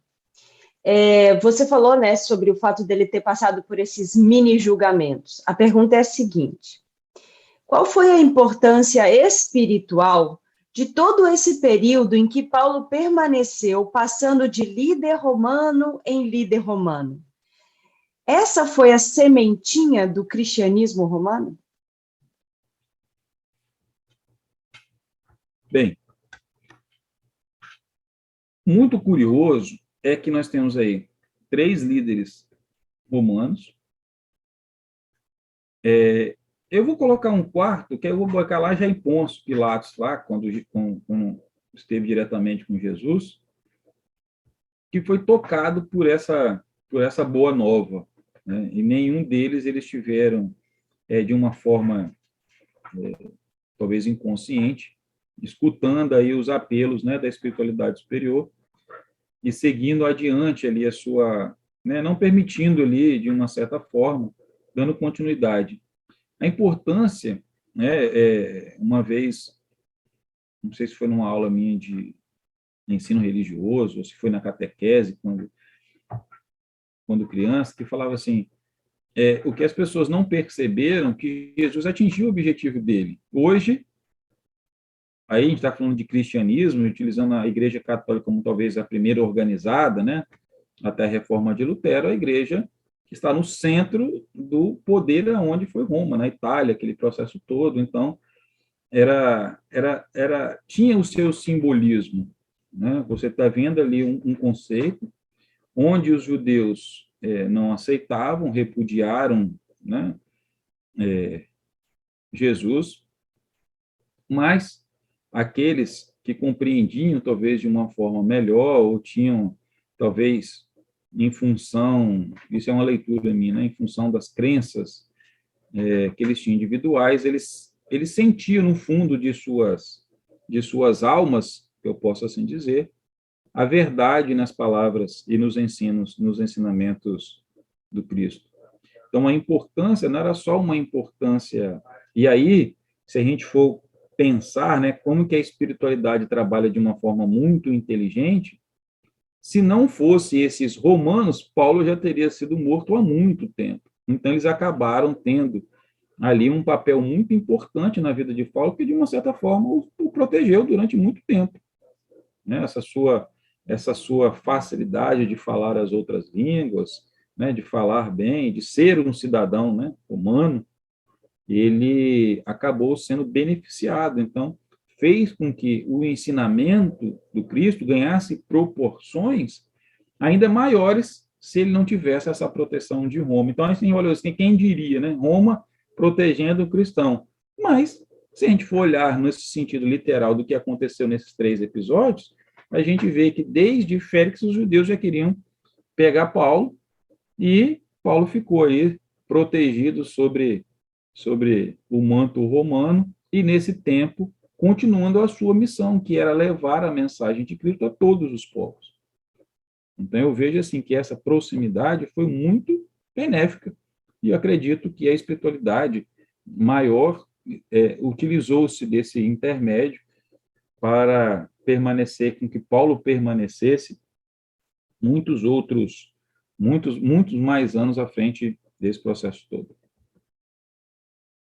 Você falou, né, sobre o fato dele ter passado por esses mini julgamentos. A pergunta é a seguinte: qual foi a importância espiritual de todo esse período em que Paulo permaneceu passando de líder romano em líder romano? Essa foi a sementinha do cristianismo romano? Bem, muito curioso é que nós temos aí 3 líderes romanos. Eu vou colocar um quarto, que eu vou colocar lá já em Pôncio Pilatos, lá, quando esteve diretamente com Jesus, que foi tocado por essa boa nova, né? E nenhum deles eles tiveram, de uma forma, talvez inconsciente, escutando aí os apelos, né, da espiritualidade superior e seguindo adiante ali a sua, né, não permitindo ali, de uma certa forma, dando continuidade. A importância, né, uma vez, não sei se foi numa aula minha de ensino religioso, ou se foi na catequese, quando criança, que falava assim, o que as pessoas não perceberam, que Jesus atingiu o objetivo dele. Hoje, aí a gente está falando de cristianismo, utilizando a Igreja Católica como talvez a primeira organizada, né, até a reforma de Lutero, a igreja que está no centro do poder aonde foi Roma, na Itália, aquele processo todo. Então, tinha o seu simbolismo, né? Você está vendo ali um conceito onde os judeus não aceitavam, repudiaram, né, Jesus, mas aqueles que compreendiam, talvez, de uma forma melhor, ou tinham, talvez, em função, isso é uma leitura minha, né, em função das crenças que eles tinham individuais, eles sentiam, no fundo de suas almas, que eu posso assim dizer, a verdade nas palavras e nos ensinamentos do Cristo. Então, a importância não era só uma importância. E aí, se a gente for pensar, né, como que a espiritualidade trabalha de uma forma muito inteligente, se não fosse esses romanos, Paulo já teria sido morto há muito tempo. Então, eles acabaram tendo ali um papel muito importante na vida de Paulo, que, de uma certa forma, o protegeu durante muito tempo, né? Essa sua facilidade de falar as outras línguas, né, de falar bem, de ser um cidadão, né, humano, ele acabou sendo beneficiado. Então, fez com que o ensinamento do Cristo ganhasse proporções ainda maiores se ele não tivesse essa proteção de Roma. Então, assim, olha, assim, quem diria, né? Roma protegendo o cristão. Mas, se a gente for olhar nesse sentido literal do que aconteceu nesses 3 episódios, a gente vê que desde Félix os judeus já queriam pegar Paulo, e Paulo ficou aí protegido sobre o manto romano, e nesse tempo continuando a sua missão, que era levar a mensagem de Cristo a todos os povos. Então eu vejo assim que essa proximidade foi muito benéfica, e eu acredito que a espiritualidade maior utilizou-se desse intermédio para permanecer, com que Paulo permanecesse muitos mais anos à frente desse processo todo.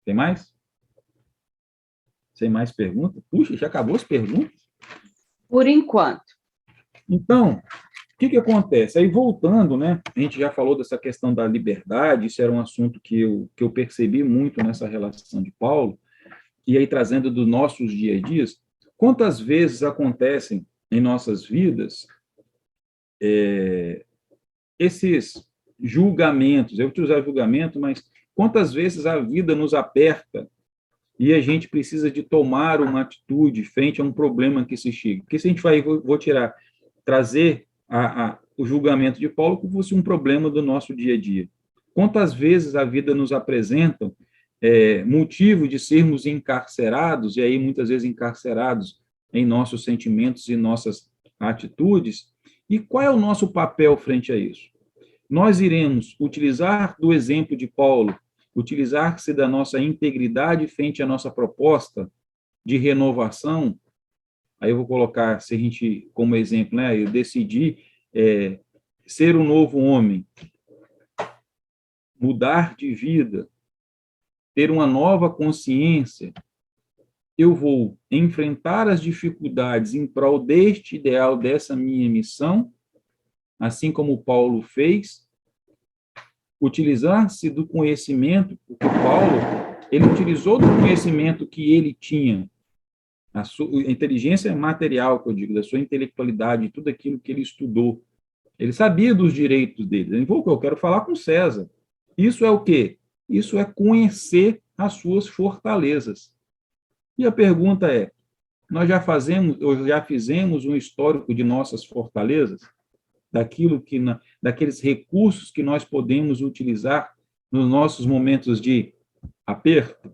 Tem mais? Sem mais perguntas? Puxa, já acabou as perguntas? Por enquanto. Então, o que acontece? Aí, voltando, né, a gente já falou dessa questão da liberdade, isso era um assunto que eu percebi muito nessa relação de Paulo, e aí trazendo dos nossos dia a dias, quantas vezes acontecem em nossas vidas esses julgamentos, eu vou usar julgamento, mas quantas vezes a vida nos aperta e a gente precisa de tomar uma atitude frente a um problema que se chega. Porque se a gente vai, vou trazer o julgamento de Paulo como fosse um problema do nosso dia a dia. Quantas vezes a vida nos apresenta motivo de sermos encarcerados, e aí muitas vezes encarcerados em nossos sentimentos e nossas atitudes, e qual é o nosso papel frente a isso? Nós iremos utilizar do exemplo de Paulo, utilizar-se da nossa integridade frente à nossa proposta de renovação. Aí eu vou colocar, se a gente, como exemplo, né, eu decidi ser um novo homem, mudar de vida, ter uma nova consciência, eu vou enfrentar as dificuldades em prol deste ideal, dessa minha missão, assim como Paulo fez, utilizar-se do conhecimento, porque Paulo, ele utilizou do conhecimento que ele tinha, a sua inteligência material, que eu digo, da sua intelectualidade, tudo aquilo que ele estudou. Ele sabia dos direitos dele. Ele falou, eu quero falar com César. Isso é o quê? Isso é conhecer as suas fortalezas. E a pergunta é, nós já fizemos um histórico de nossas fortalezas? Daqueles recursos que nós podemos utilizar nos nossos momentos de aperto?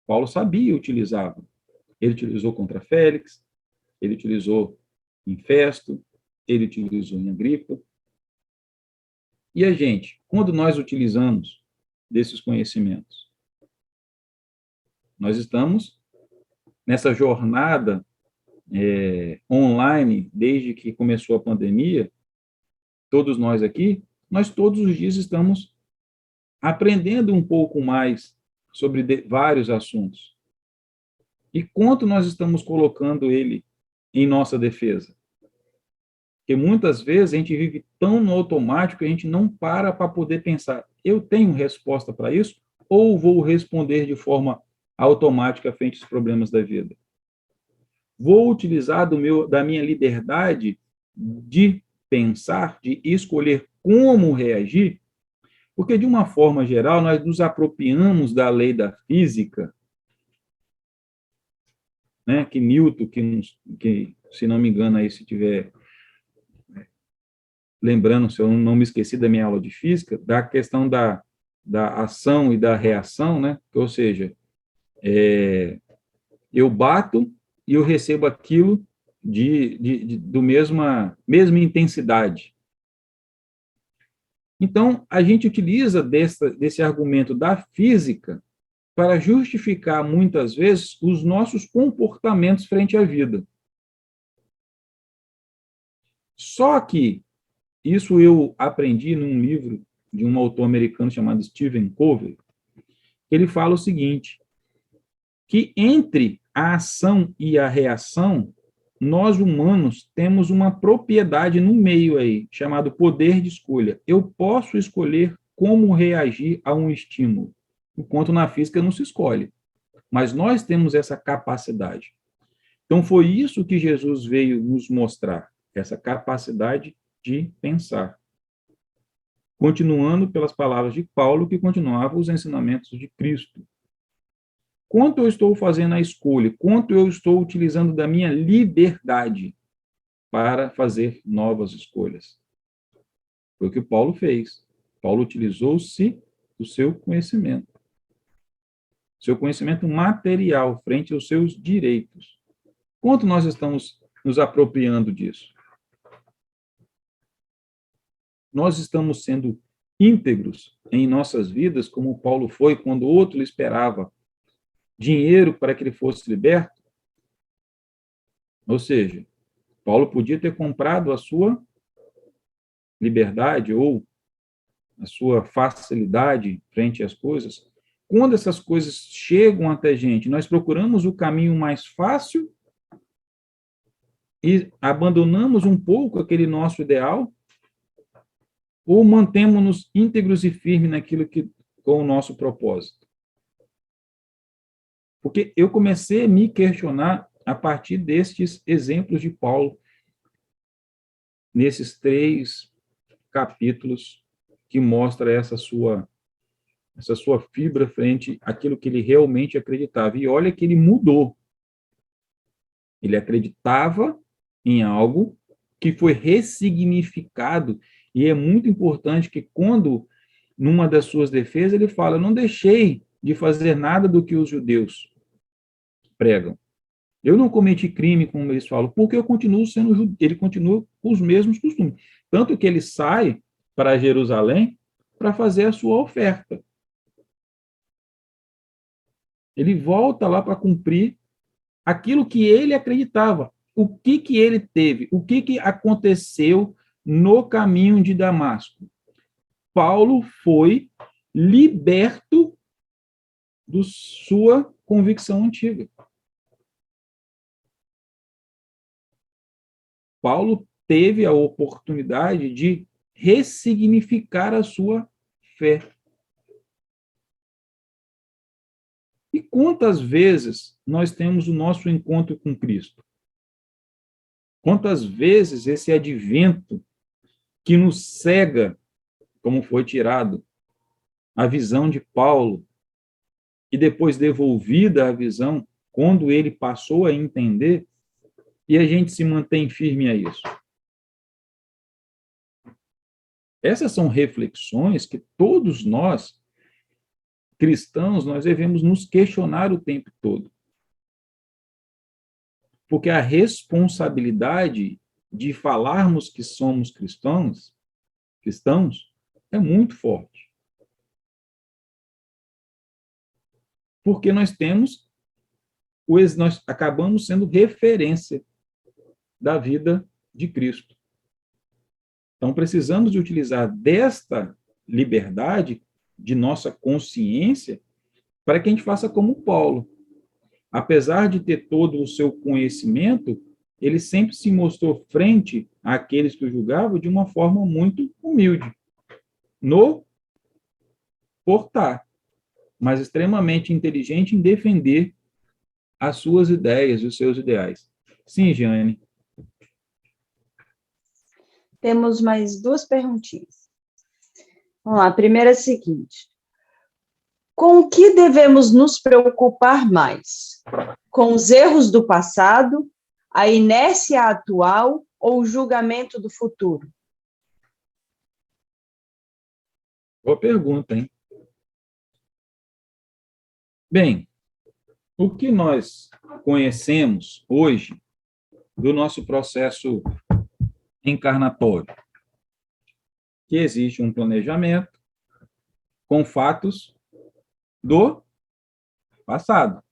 Paulo sabia, utilizava. Ele utilizou contra Félix, ele utilizou em Festo, ele utilizou em Agripa. E a gente, quando nós utilizamos desses conhecimentos? Nós estamos nessa jornada online, desde que começou a pandemia, todos nós aqui, nós todos os dias estamos aprendendo um pouco mais sobre vários assuntos. E quanto nós estamos colocando ele em nossa defesa? Porque muitas vezes a gente vive tão no automático que a gente não para poder pensar, eu tenho resposta para isso ou vou responder de forma automática frente aos problemas da vida? Vou utilizar da minha liberdade de pensar, de escolher como reagir, porque, de uma forma geral, nós nos apropriamos da lei da física, né, que Newton, que, se não me engano, aí, se tiver lembrando, se eu não me esqueci da minha aula de física, da questão da ação e da reação, né, ou seja, eu bato e eu recebo aquilo do mesma intensidade. Então, a gente utiliza desse argumento da física para justificar, muitas vezes, os nossos comportamentos frente à vida. Só que isso eu aprendi num livro de um autor americano chamado Stephen Covey. Ele fala o seguinte, que entre a ação e a reação, nós humanos temos uma propriedade no meio aí, chamado poder de escolha. Eu posso escolher como reagir a um estímulo, enquanto na física não se escolhe. Mas nós temos essa capacidade. Então, foi isso que Jesus veio nos mostrar, essa capacidade de pensar. Continuando pelas palavras de Paulo, que continuava os ensinamentos de Cristo. Quanto eu estou fazendo a escolha, quanto eu estou utilizando da minha liberdade para fazer novas escolhas. Foi o que Paulo fez. Paulo utilizou-se do seu conhecimento material frente aos seus direitos. Quanto nós estamos nos apropriando disso? Nós estamos sendo íntegros em nossas vidas, como Paulo foi quando outro lhe esperava dinheiro para que ele fosse liberto? Ou seja, Paulo podia ter comprado a sua liberdade ou a sua facilidade frente às coisas. Quando essas coisas chegam até a gente, nós procuramos o caminho mais fácil e abandonamos um pouco aquele nosso ideal, ou mantemos-nos íntegros e firmes naquilo que com o nosso propósito? Porque eu comecei a me questionar a partir destes exemplos de Paulo, nesses 3 capítulos que mostra essa sua fibra frente àquilo que ele realmente acreditava. E olha que ele mudou. Ele acreditava em algo que foi ressignificado, e é muito importante que quando, numa das suas defesas, ele fala: não deixei de fazer nada do que os judeus pregam. Eu não cometi crime, como eles falam, porque eu continuo sendo judeu, ele continua com os mesmos costumes. Tanto que ele sai para Jerusalém para fazer a sua oferta. Ele volta lá para cumprir aquilo que ele acreditava. O que ele teve? O que aconteceu no caminho de Damasco? Paulo foi liberto de sua convicção antiga. Paulo teve a oportunidade de ressignificar a sua fé. E quantas vezes nós temos o nosso encontro com Cristo? Quantas vezes esse advento que nos cega, como foi tirado a visão de Paulo, e depois devolvida a visão, quando ele passou a entender, e a gente se mantém firme a isso. Essas são reflexões que todos nós, cristãos, nós devemos nos questionar o tempo todo. Porque a responsabilidade de falarmos que somos cristãos é muito forte. Porque nós acabamos sendo referência da vida de Cristo. Então, precisamos de utilizar desta liberdade de nossa consciência para que a gente faça como Paulo. Apesar de ter todo o seu conhecimento, ele sempre se mostrou frente àqueles que o julgavam de uma forma muito humilde, no portar, mas extremamente inteligente em defender as suas ideias e os seus ideais. Sim, Jane. Temos mais 2 perguntinhas. Vamos lá, a primeira é a seguinte: com o que devemos nos preocupar mais? Com os erros do passado, a inércia atual ou o julgamento do futuro? Boa pergunta, hein? Bem, o que nós conhecemos hoje do nosso processo encarnatório? Que existe um planejamento com fatos do passado.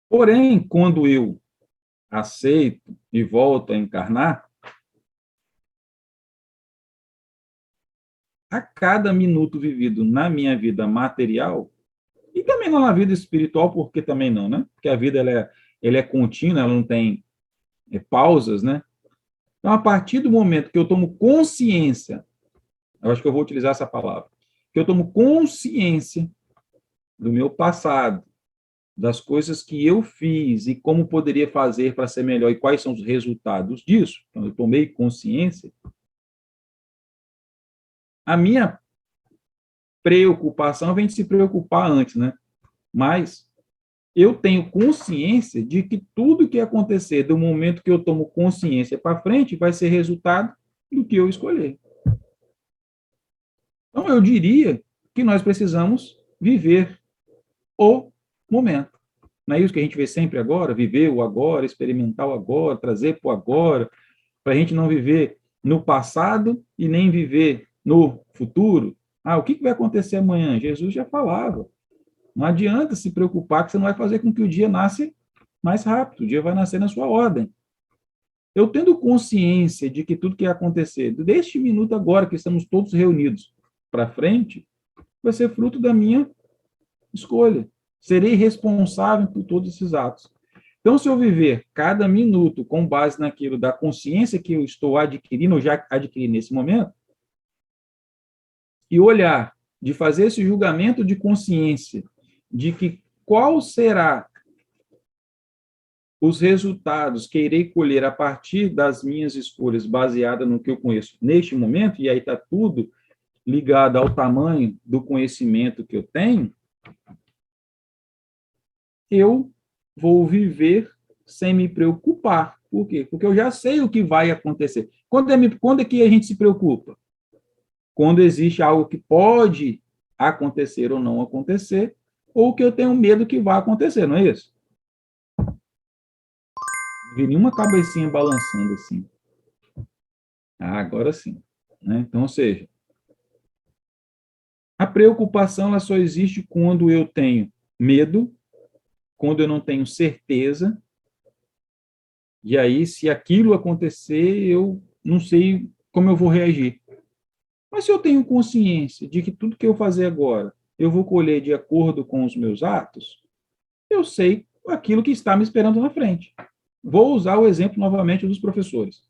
Porém, quando eu aceito e volto a encarnar, a cada minuto vivido na minha vida material, e também não na vida espiritual, porque também não, né? Porque a vida ela é contínua, ela não tem pausas, né? Então, a partir do momento que eu tomo consciência, eu acho que eu vou utilizar essa palavra, que eu tomo consciência do meu passado, das coisas que eu fiz e como poderia fazer para ser melhor e quais são os resultados disso, então eu tomei consciência, a minha preocupação vem de se preocupar antes, né? Mas eu tenho consciência de que tudo que acontecer do momento que eu tomo consciência para frente vai ser resultado do que eu escolher. Então, eu diria que nós precisamos viver o momento. Não é isso que a gente vê sempre agora? Viver o agora, experimentar o agora, trazer para o agora, para a gente não viver no passado e nem viver no futuro. O que vai acontecer amanhã? Jesus já falava. Não adianta se preocupar que você não vai fazer com que o dia nasça mais rápido, o dia vai nascer na sua ordem. Eu tendo consciência de que tudo que ia acontecer, deste minuto agora que estamos todos reunidos para frente, vai ser fruto da minha escolha. Serei responsável por todos esses atos. Então, se eu viver cada minuto com base naquilo da consciência que eu estou adquirindo, ou já adquiri nesse momento, e olhar de fazer esse julgamento de consciência, de que qual será os resultados que irei colher a partir das minhas escolhas, baseada no que eu conheço neste momento, e aí está tudo ligado ao tamanho do conhecimento que eu tenho, eu vou viver sem me preocupar. Por quê? Porque eu já sei o que vai acontecer. Quando é que a gente se preocupa? Quando existe algo que pode acontecer ou não acontecer, ou que eu tenho medo que vá acontecer, não é isso? Não vi nenhuma cabecinha balançando assim. Ah, agora sim. Né? Então, ou seja, a preocupação ela só existe quando eu tenho medo, quando eu não tenho certeza, e aí, se aquilo acontecer, eu não sei como eu vou reagir. Mas se eu tenho consciência de que tudo que eu fazer agora, eu vou colher de acordo com os meus atos, eu sei aquilo que está me esperando na frente. Vou usar o exemplo novamente dos professores.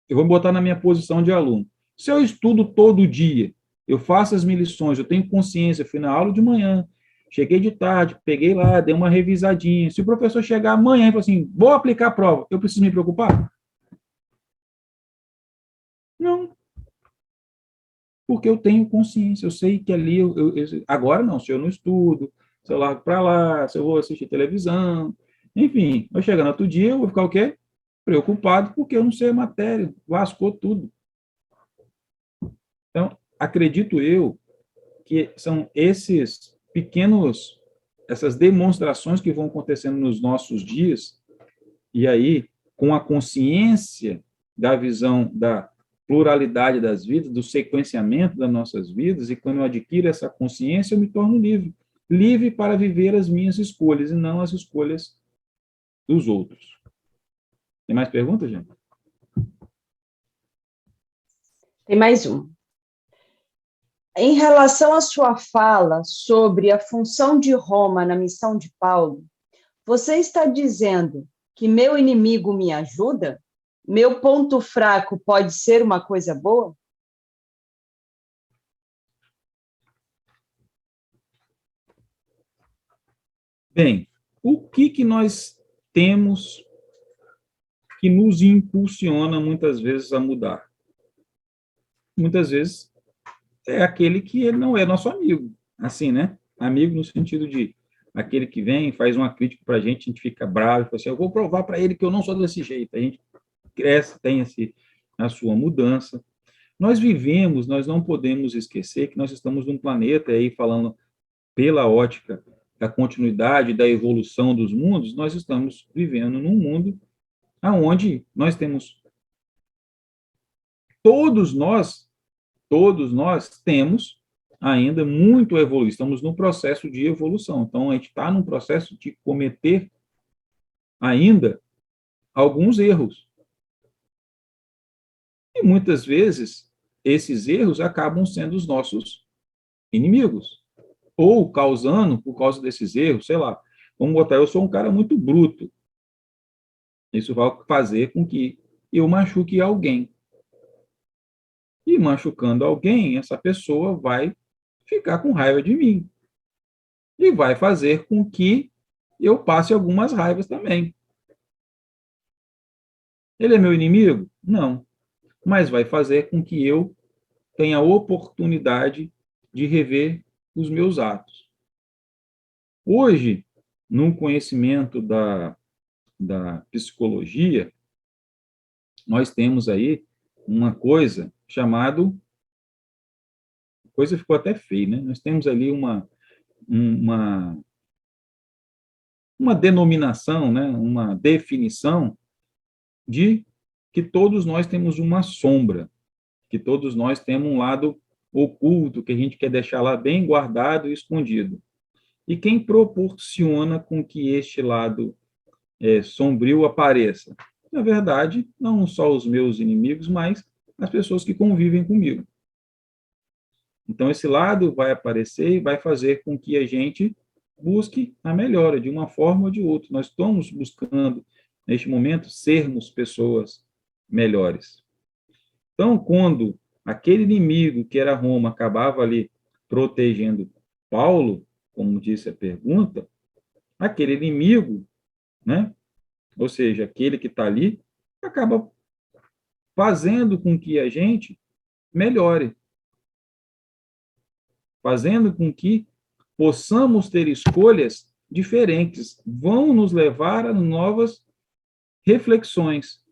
Eu vou botar na minha posição de aluno. Se eu estudo todo dia, eu faço as minhas lições, eu tenho consciência, fui na aula de manhã, cheguei de tarde, peguei lá, dei uma revisadinha. Se o professor chegar amanhã e falar assim, vou aplicar a prova, eu preciso me preocupar? Não, porque eu tenho consciência, eu sei que ali, agora não, se eu não estudo, se eu largo para lá, se eu vou assistir televisão, enfim, vai chegar no outro dia, eu vou ficar o quê? Preocupado, porque eu não sei a matéria, lascou tudo. Então, acredito eu que são esses pequenos, essas demonstrações que vão acontecendo nos nossos dias, e aí, com a consciência da visão da pluralidade das vidas, do sequenciamento das nossas vidas, e quando eu adquiro essa consciência, eu me torno livre. Livre para viver as minhas escolhas e não as escolhas dos outros. Tem mais perguntas, gente? Tem mais um. Em relação à sua fala sobre a função de Roma na missão de Paulo, você está dizendo que meu inimigo me ajuda? Meu ponto fraco pode ser uma coisa boa? Bem, o que nós temos que nos impulsiona muitas vezes a mudar? Muitas vezes é aquele que ele não é nosso amigo, assim, né? Amigo no sentido de aquele que vem, faz uma crítica para a gente fica bravo, e fala assim, eu vou provar para ele que eu não sou desse jeito. A gente cresce, tem a sua mudança. Nós vivemos, nós não podemos esquecer que nós estamos num planeta, aí falando pela ótica da continuidade, da evolução dos mundos, nós estamos vivendo num mundo onde nós temos, todos nós temos ainda muito a evoluir, estamos no processo de evolução, então a gente está num processo de cometer ainda alguns erros. E muitas vezes esses erros acabam sendo os nossos inimigos, ou causando, por causa desses erros, sei lá, vamos botar, eu sou um cara muito bruto, isso vai fazer com que eu machuque alguém. E machucando alguém, essa pessoa vai ficar com raiva de mim. E vai fazer com que eu passe algumas raivas também. Ele é meu inimigo? Não. Mas vai fazer com que eu tenha a oportunidade de rever os meus atos. Hoje, no conhecimento da psicologia, nós temos aí uma coisa chamada, coisa ficou até feia, né? Nós temos ali uma denominação, né? Uma definição de que todos nós temos uma sombra, que todos nós temos um lado oculto, que a gente quer deixar lá bem guardado e escondido. E quem proporciona com que este lado sombrio apareça? Na verdade, não só os meus inimigos, mas as pessoas que convivem comigo. Então, esse lado vai aparecer e vai fazer com que a gente busque a melhora, de uma forma ou de outra. Nós estamos buscando, neste momento, sermos pessoas melhores. Então, quando aquele inimigo que era Roma acabava ali protegendo Paulo, como disse a pergunta, aquele inimigo, né? Ou seja, aquele que está ali, acaba fazendo com que a gente melhore, fazendo com que possamos ter escolhas diferentes, vão nos levar a novas reflexões.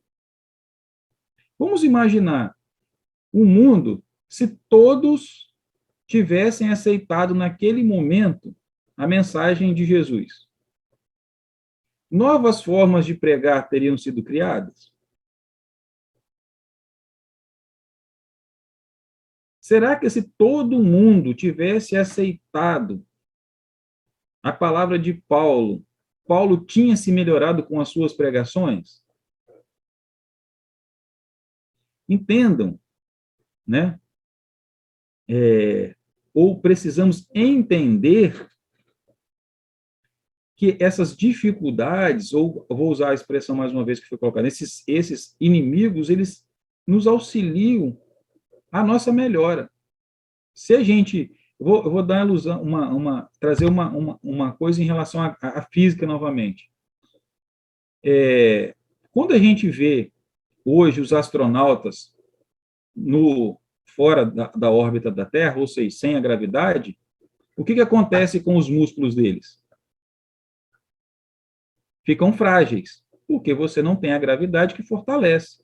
Vamos imaginar um mundo se todos tivessem aceitado naquele momento a mensagem de Jesus. Novas formas de pregar teriam sido criadas? Será que se todo mundo tivesse aceitado a palavra de Paulo, Paulo tinha se melhorado com as suas pregações? Entendam, né? Ou precisamos entender que essas dificuldades, ou vou usar a expressão mais uma vez que foi colocada, esses inimigos, eles nos auxiliam à nossa melhora. Se a gente, eu vou dar ilusão, trazer uma coisa em relação à física novamente. Quando a gente vê hoje os astronautas fora da órbita da Terra, ou seja, sem a gravidade, o que acontece com os músculos deles? Ficam frágeis, porque você não tem a gravidade que fortalece.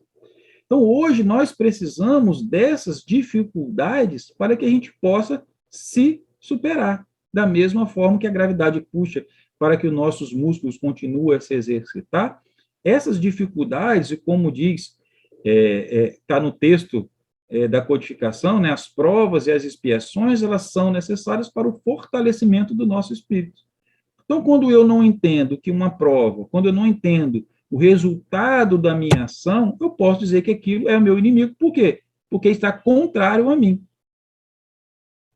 Então, hoje, nós precisamos dessas dificuldades para que a gente possa se superar, da mesma forma que a gravidade puxa para que os nossos músculos continuem a se exercitar. Essas dificuldades, e como diz, está no texto da codificação, né, as provas e as expiações, elas são necessárias para o fortalecimento do nosso espírito. Então, quando eu não entendo que uma prova, quando eu não entendo o resultado da minha ação, eu posso dizer que aquilo é o meu inimigo. Por quê? Porque está contrário a mim.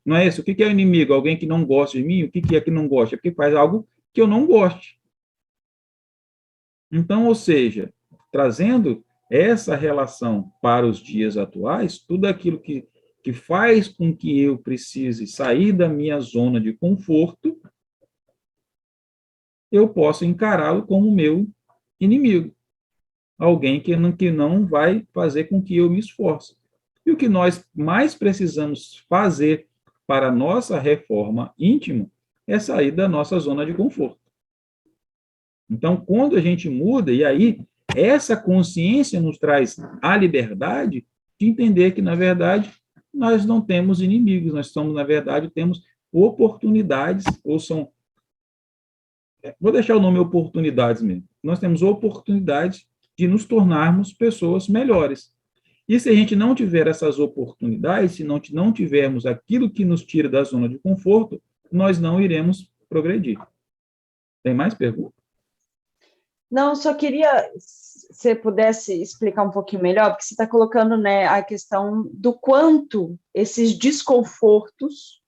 Não é isso? O que é o inimigo? Alguém que não gosta de mim? O que é que não gosta? É porque faz algo que eu não goste. Então, ou seja, trazendo essa relação para os dias atuais, tudo aquilo que faz com que eu precise sair da minha zona de conforto, eu posso encará-lo como meu inimigo. Alguém que não vai fazer com que eu me esforce. E o que nós mais precisamos fazer para a nossa reforma íntima é sair da nossa zona de conforto. Então, quando a gente muda, e aí essa consciência nos traz a liberdade de entender que, na verdade, nós não temos inimigos, nós somos, na verdade, temos oportunidades, ou são... Vou deixar o nome oportunidades mesmo. Nós temos oportunidades de nos tornarmos pessoas melhores. E se a gente não tiver essas oportunidades, se não tivermos aquilo que nos tira da zona de conforto, nós não iremos progredir. Tem mais perguntas? Não, só queria, se você pudesse explicar um pouquinho melhor, porque você está colocando, né, a questão do quanto esses desconfortos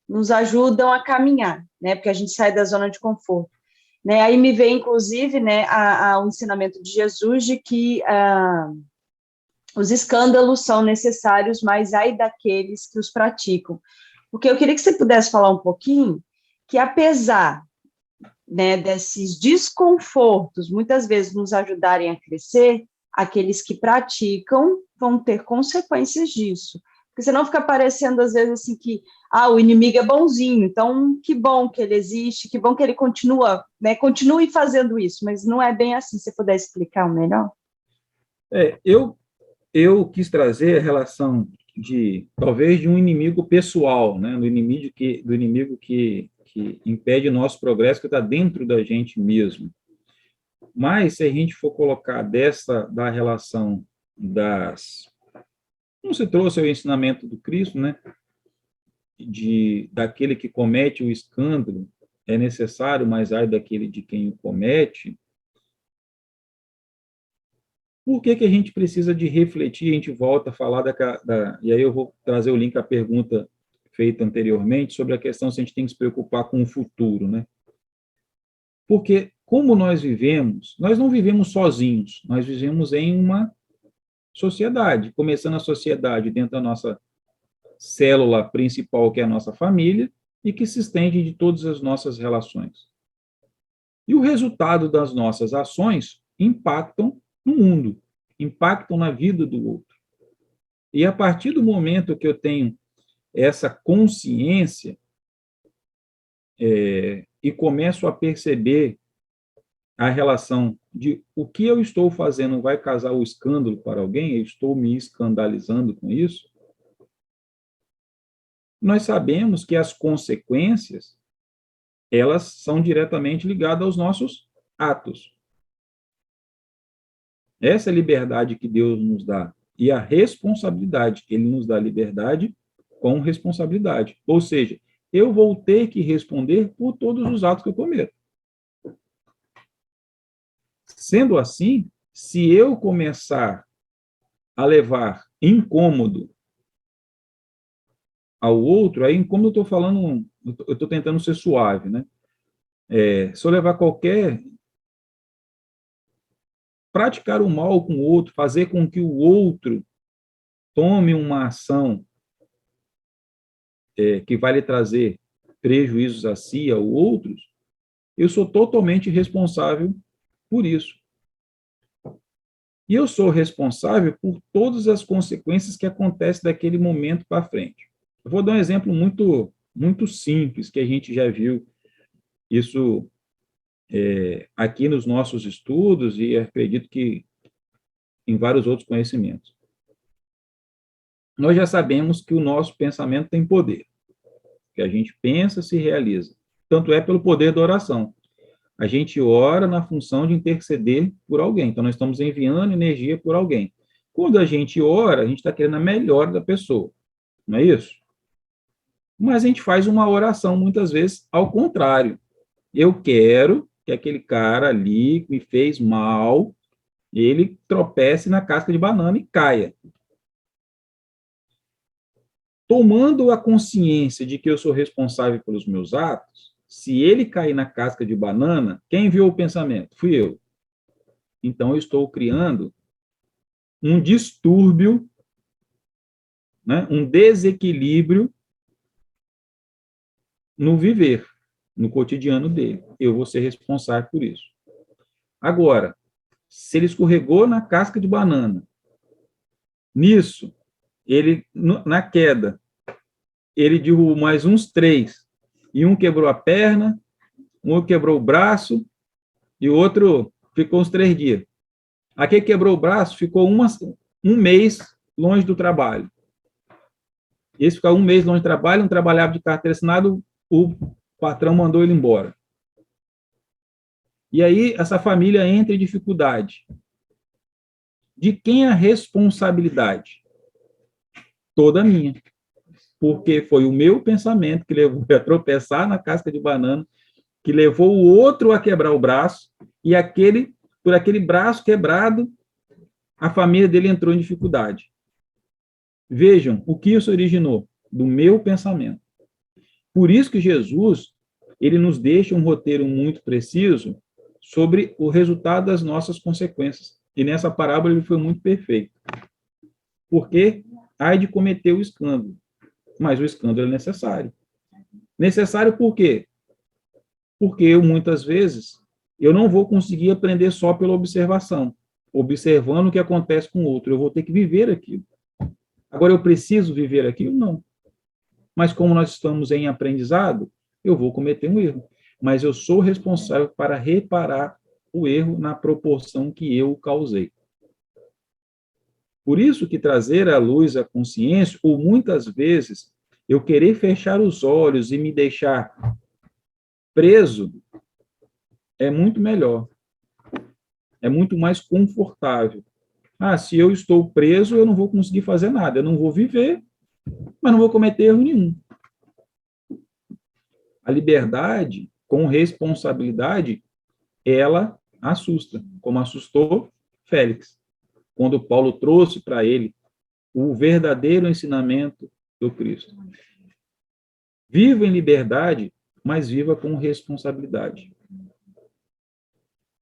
nos ajudam a caminhar, né, porque a gente sai da zona de conforto. Né, aí me vem, inclusive, né, o ensinamento de Jesus de que os escândalos são necessários, mas ai daqueles que os praticam. Porque eu queria que você pudesse falar um pouquinho que, apesar, né, desses desconfortos, muitas vezes nos ajudarem a crescer, aqueles que praticam vão ter consequências disso. Porque senão fica parecendo, às vezes, assim, que o inimigo é bonzinho, então que bom que ele existe, que bom que ele continua, né, continue fazendo isso, mas não é bem assim. Se você puder explicar melhor? Eu quis trazer a relação talvez de um inimigo pessoal, né, do inimigo que impede o nosso progresso, que está dentro da gente mesmo. Mas, se a gente for colocar da relação como você trouxe o ensinamento do Cristo, né, daquele que comete o escândalo, é necessário, mas ai daquele de quem o comete. Por que a gente precisa de refletir? A gente volta a falar e aí eu vou trazer o link à pergunta feita anteriormente sobre a questão se a gente tem que se preocupar com o futuro, né? Porque, como nós não vivemos sozinhos, nós vivemos em uma sociedade, começando a sociedade dentro da nossa célula principal, que é a nossa família, e que se estende de todas as nossas relações. E o resultado das nossas ações impactam no mundo, impactam na vida do outro. E a partir do momento que eu tenho essa consciência e começo a perceber a relação de o que eu estou fazendo vai causar o escândalo para alguém, eu estou me escandalizando com isso, nós sabemos que as consequências, elas são diretamente ligadas aos nossos atos. Essa é a liberdade que Deus nos dá. E a responsabilidade, ele nos dá liberdade com responsabilidade. Ou seja, eu vou ter que responder por todos os atos que eu cometo. Sendo assim, se eu começar a levar incômodo ao outro, aí como eu estou falando, eu estou tentando ser suave, né? Se eu levar praticar o mal com o outro, fazer com que o outro tome uma ação que vai lhe trazer prejuízos a si e a outros, eu sou totalmente responsável por isso. E eu sou responsável por todas as consequências que acontecem daquele momento para frente. Eu vou dar um exemplo muito, muito simples, que a gente já viu isso aqui nos nossos estudos e acredito que em vários outros conhecimentos. Nós já sabemos que o nosso pensamento tem poder, que a gente pensa, se realiza. Tanto é pelo poder da oração. A gente ora na função de interceder por alguém. Então, nós estamos enviando energia por alguém. Quando a gente ora, a gente está querendo a melhora da pessoa. Não é isso? Mas a gente faz uma oração, muitas vezes, ao contrário. Eu quero que aquele cara ali que me fez mal, ele tropece na casca de banana e caia. Tomando a consciência de que eu sou responsável pelos meus atos, se ele cair na casca de banana, quem enviou o pensamento? Fui eu. Então, eu estou criando um distúrbio, né, um desequilíbrio no viver, no cotidiano dele. Eu vou ser responsável por isso. Agora, se ele escorregou na casca de banana, nisso, ele, na queda, ele derrubou mais uns 3, e um quebrou a perna, um quebrou o braço, e o outro ficou uns 3 dias. Aquele quebrou o braço, ficou um mês longe do trabalho. Esse ficou um mês longe do trabalho, não trabalhava de carteira assinada, o patrão mandou ele embora. E aí, essa família entra em dificuldade. De quem é a responsabilidade? Toda minha. Porque foi o meu pensamento que levou a tropeçar na casca de banana, que levou o outro a quebrar o braço, e por aquele braço quebrado, a família dele entrou em dificuldade. Vejam, o que isso originou? Do meu pensamento. Por isso que Jesus, ele nos deixa um roteiro muito preciso sobre o resultado das nossas consequências. E nessa parábola ele foi muito perfeito. Porque há de cometer o escândalo. Mas o escândalo é necessário. Necessário por quê? Porque muitas vezes, eu não vou conseguir aprender só pela observação, observando o que acontece com o outro. Eu vou ter que viver aquilo. Agora, eu preciso viver aquilo? Não. Mas como nós estamos em aprendizado, eu vou cometer um erro. Mas eu sou responsável para reparar o erro na proporção que eu causei. Por isso que trazer à luz a consciência, ou muitas vezes eu querer fechar os olhos e me deixar preso, é muito melhor. É muito mais confortável. Se eu estou preso, eu não vou conseguir fazer nada. Eu não vou viver, mas não vou cometer erro nenhum. A liberdade com responsabilidade, ela assusta, como assustou Félix, quando Paulo trouxe para ele o verdadeiro ensinamento do Cristo. Viva em liberdade, mas viva com responsabilidade.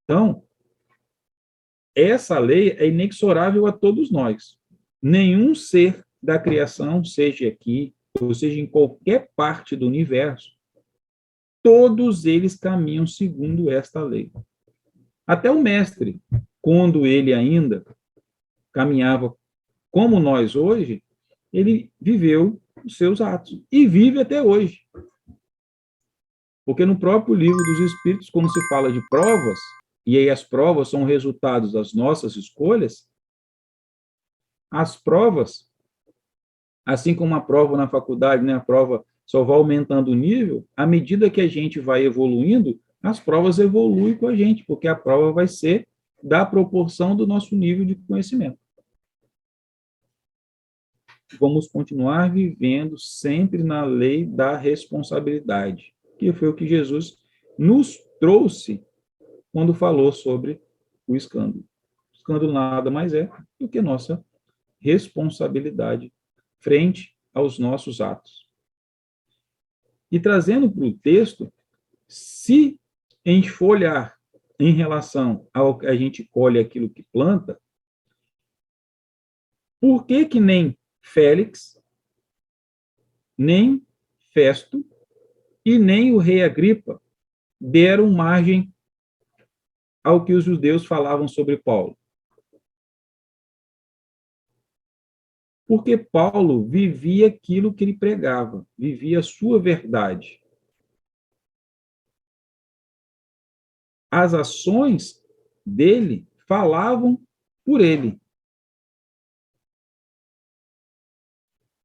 Então, essa lei é inexorável a todos nós. Nenhum ser da criação, seja aqui, ou seja em qualquer parte do universo, todos eles caminham segundo esta lei. Até o mestre, quando ele ainda caminhava como nós hoje, ele viveu os seus atos e vive até hoje. Porque no próprio livro dos Espíritos, quando se fala de provas, e aí as provas são resultados das nossas escolhas, as provas, assim como a prova na faculdade, né, a prova só vai aumentando o nível, à medida que a gente vai evoluindo, as provas evoluem com a gente, porque a prova vai ser da proporção do nosso nível de conhecimento. Vamos continuar vivendo sempre na lei da responsabilidade, que foi o que Jesus nos trouxe quando falou sobre o escândalo. O escândalo nada mais é do que nossa responsabilidade frente aos nossos atos. E trazendo para o texto, se a gente for olhar em relação ao que a gente colhe aquilo que planta, por que nem Félix, nem Festo e nem o rei Agripa deram margem ao que os judeus falavam sobre Paulo? Porque Paulo vivia aquilo que ele pregava, vivia a sua verdade. As ações dele falavam por ele.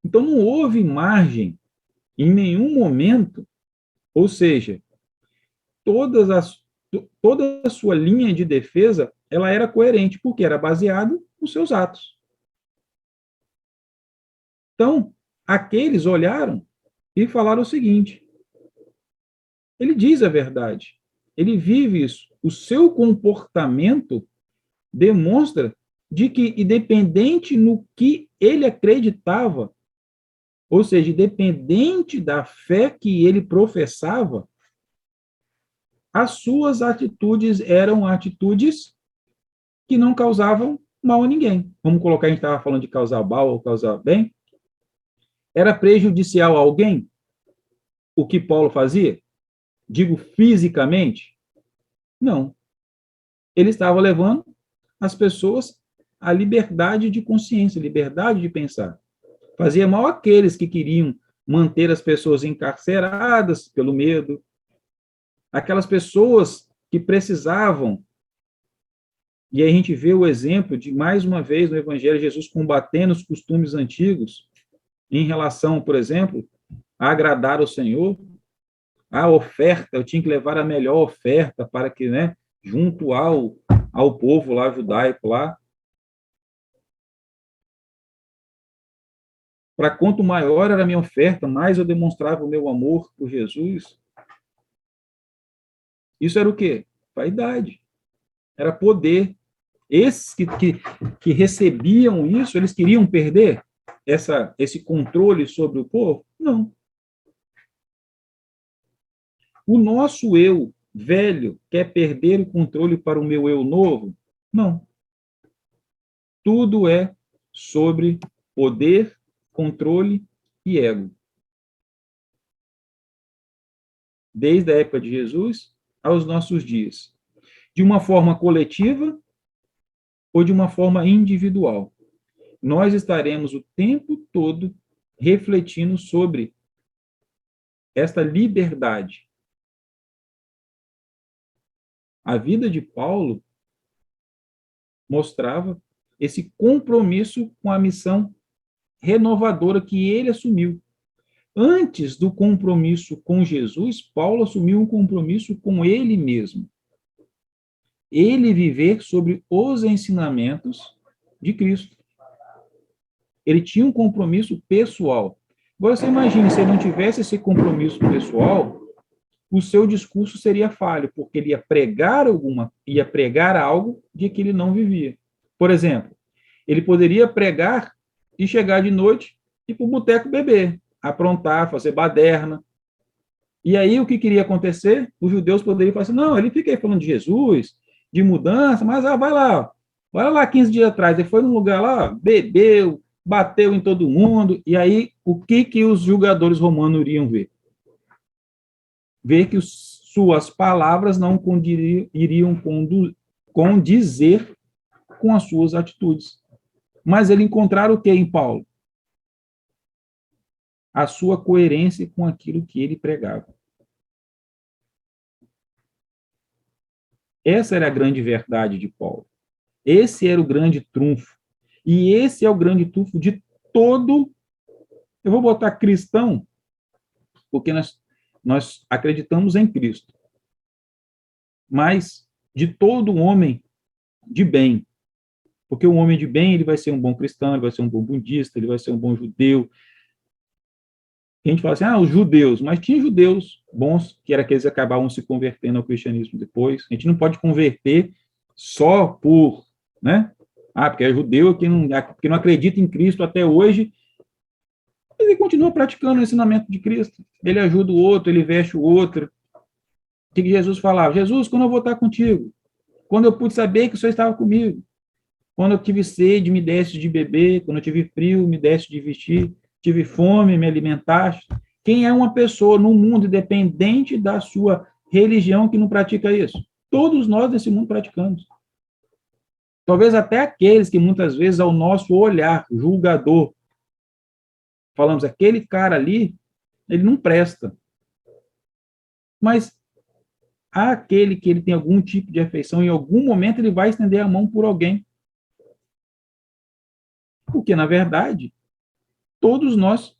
Então não houve margem em nenhum momento, ou seja, toda a sua linha de defesa, ela era coerente, porque era baseado nos seus atos. Então, aqueles olharam e falaram o seguinte: ele diz a verdade, ele vive isso. O seu comportamento demonstra de que, independente no que ele acreditava, ou seja, independente da fé que ele professava, as suas atitudes eram atitudes que não causavam mal a ninguém. Vamos colocar, a gente estava falando de causar mal ou causar bem. Era prejudicial a alguém o que Paulo fazia? Digo, fisicamente? Não. Ele estava levando as pessoas à liberdade de consciência, liberdade de pensar. Fazia mal àqueles que queriam manter as pessoas encarceradas pelo medo, aquelas pessoas que precisavam. E aí a gente vê o exemplo de, mais uma vez, no Evangelho, Jesus combatendo os costumes antigos em relação, por exemplo, a agradar ao Senhor. A oferta, eu tinha que levar a melhor oferta para que, né, junto ao povo lá judaico lá, para quanto maior era a minha oferta, mais eu demonstrava o meu amor por Jesus. Isso era o quê? Vaidade. Era poder. Esses que recebiam isso, eles queriam perder esse controle sobre o povo? Não. O nosso eu velho quer perder o controle para o meu eu novo? Não. Tudo é sobre poder, controle e ego. Desde a época de Jesus aos nossos dias. De uma forma coletiva ou de uma forma individual. Nós estaremos o tempo todo refletindo sobre esta liberdade. A vida de Paulo mostrava esse compromisso com a missão renovadora que ele assumiu. Antes do compromisso com Jesus, Paulo assumiu um compromisso com ele mesmo. Ele viver sobre os ensinamentos de Cristo. Ele tinha um compromisso pessoal. Agora, você imagina, se ele não tivesse esse compromisso pessoal, o seu discurso seria falho, porque ele ia pregar algo de que ele não vivia. Por exemplo, ele poderia pregar e chegar de noite e ir para o boteco beber, aprontar, fazer baderna. E aí, o que queria acontecer? Os judeus poderiam falar assim, não, ele fica aí falando de Jesus, de mudança, mas vai lá, olha lá 15 dias atrás, ele foi num lugar lá, bebeu, bateu em todo mundo, e aí o que os julgadores romanos iriam ver? Ver que suas palavras não iriam condizer com as suas atitudes. Mas ele encontraram o que em Paulo? A sua coerência com aquilo que ele pregava. Essa era a grande verdade de Paulo. Esse era o grande trunfo. E esse é o grande trunfo de todo, eu vou botar cristão, porque nós acreditamos em Cristo, mas de todo homem de bem. Porque o homem de bem, ele vai ser um bom cristão, ele vai ser um bom budista, ele vai ser um bom judeu. A gente fala assim, os judeus, mas tinha judeus bons, que era aqueles que acabavam se convertendo ao cristianismo depois. A gente não pode converter só por, né? Porque é judeu que não acredita em Cristo até hoje, mas ele continua praticando o ensinamento de Cristo. Ele ajuda o outro, ele veste o outro. O que Jesus falava? Jesus, quando eu vou estar contigo? Quando eu pude saber que o Senhor estava comigo? Quando eu tive sede, me deste de beber. Quando eu tive frio, me deste de vestir. Tive fome, me alimentaste. Quem é uma pessoa no mundo, independente da sua religião, que não pratica isso? Todos nós nesse mundo praticamos. Talvez até aqueles que muitas vezes, ao nosso olhar julgador, falamos, aquele cara ali, ele não presta. Mas há aquele que ele tem algum tipo de afeição, em algum momento ele vai estender a mão por alguém. Porque, na verdade, todos nós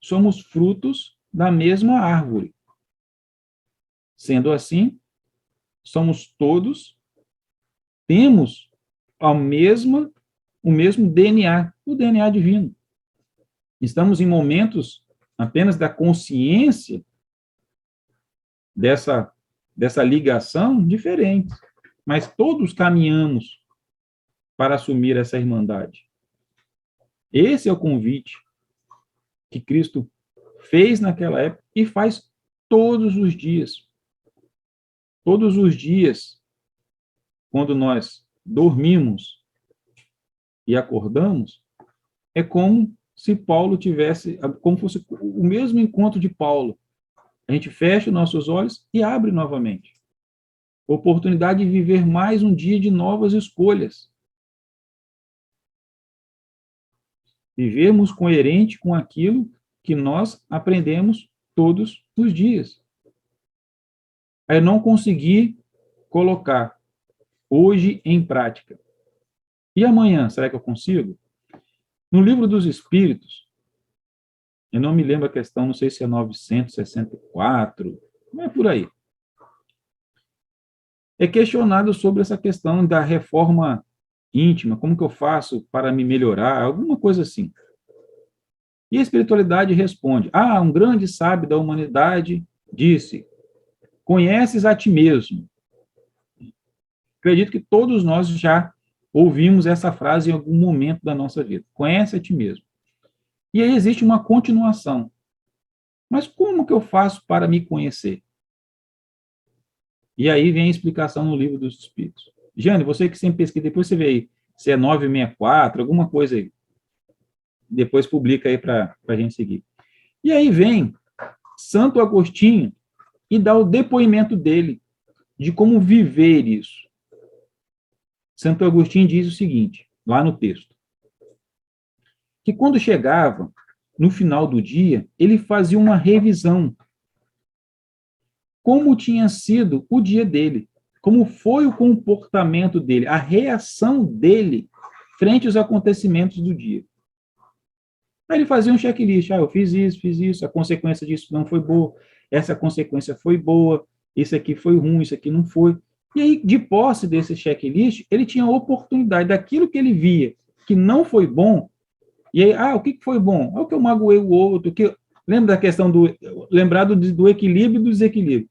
somos frutos da mesma árvore. Sendo assim, temos o mesmo DNA, o DNA divino. Estamos em momentos apenas da consciência dessa ligação diferentes, mas todos caminhamos para assumir essa irmandade. Esse é o convite que Cristo fez naquela época e faz todos os dias. Todos os dias, quando nós dormimos e acordamos, é como se Paulo tivesse, como fosse o mesmo encontro de Paulo. A gente fecha nossos olhos e abre novamente. Oportunidade de viver mais um dia de novas escolhas. Vivermos coerente com aquilo que nós aprendemos todos os dias. Aí não conseguir colocar hoje em prática. E amanhã, será que eu consigo? No Livro dos Espíritos, eu não me lembro a questão, não sei se é 964, não é por aí. É questionado sobre essa questão da reforma íntima, como que eu faço para me melhorar, alguma coisa assim. E a espiritualidade responde, um grande sábio da humanidade disse, conheces a ti mesmo. Acredito que todos nós já ouvimos essa frase em algum momento da nossa vida. Conhece a ti mesmo. E aí existe uma continuação. Mas como que eu faço para me conhecer? E aí vem a explicação no Livro dos Espíritos. Jane, você que sempre pesquisa, depois você vê aí, se é 964, alguma coisa aí. Depois publica aí para a gente seguir. E aí vem Santo Agostinho e dá o depoimento dele de como viver isso. Santo Agostinho diz o seguinte, lá no texto, que quando chegava no final do dia, ele fazia uma revisão. Como tinha sido o dia dele, como foi o comportamento dele, a reação dele frente aos acontecimentos do dia. Aí ele fazia um checklist, eu fiz isso, a consequência disso não foi boa, essa consequência foi boa, isso aqui foi ruim, isso aqui não foi. E aí, de posse desse checklist, ele tinha a oportunidade daquilo que ele via que não foi bom, e aí, o que foi bom? É o que eu magoei o outro, lembra da questão lembrar do equilíbrio e do desequilíbrio.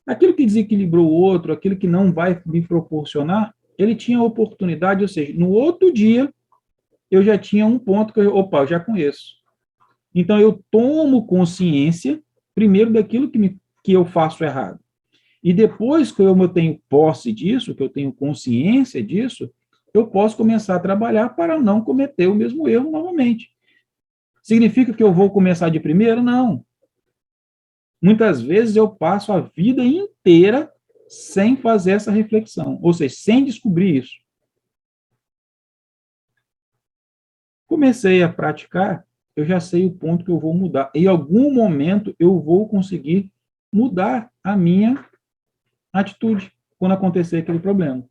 Aquilo que desequilibrou o outro, aquilo que não vai me proporcionar, ele tinha a oportunidade, ou seja, no outro dia, eu já tinha um ponto que eu já conheço. Então, eu tomo consciência, primeiro, daquilo que eu faço errado. E depois que eu tenho posse disso, que eu tenho consciência disso, eu posso começar a trabalhar para não cometer o mesmo erro novamente. Significa que eu vou começar de primeiro? Não. Muitas vezes eu passo a vida inteira sem fazer essa reflexão, ou seja, sem descobrir isso. Comecei a praticar, eu já sei o ponto que eu vou mudar. Em algum momento eu vou conseguir mudar a minha atitude quando acontecer aquele problema.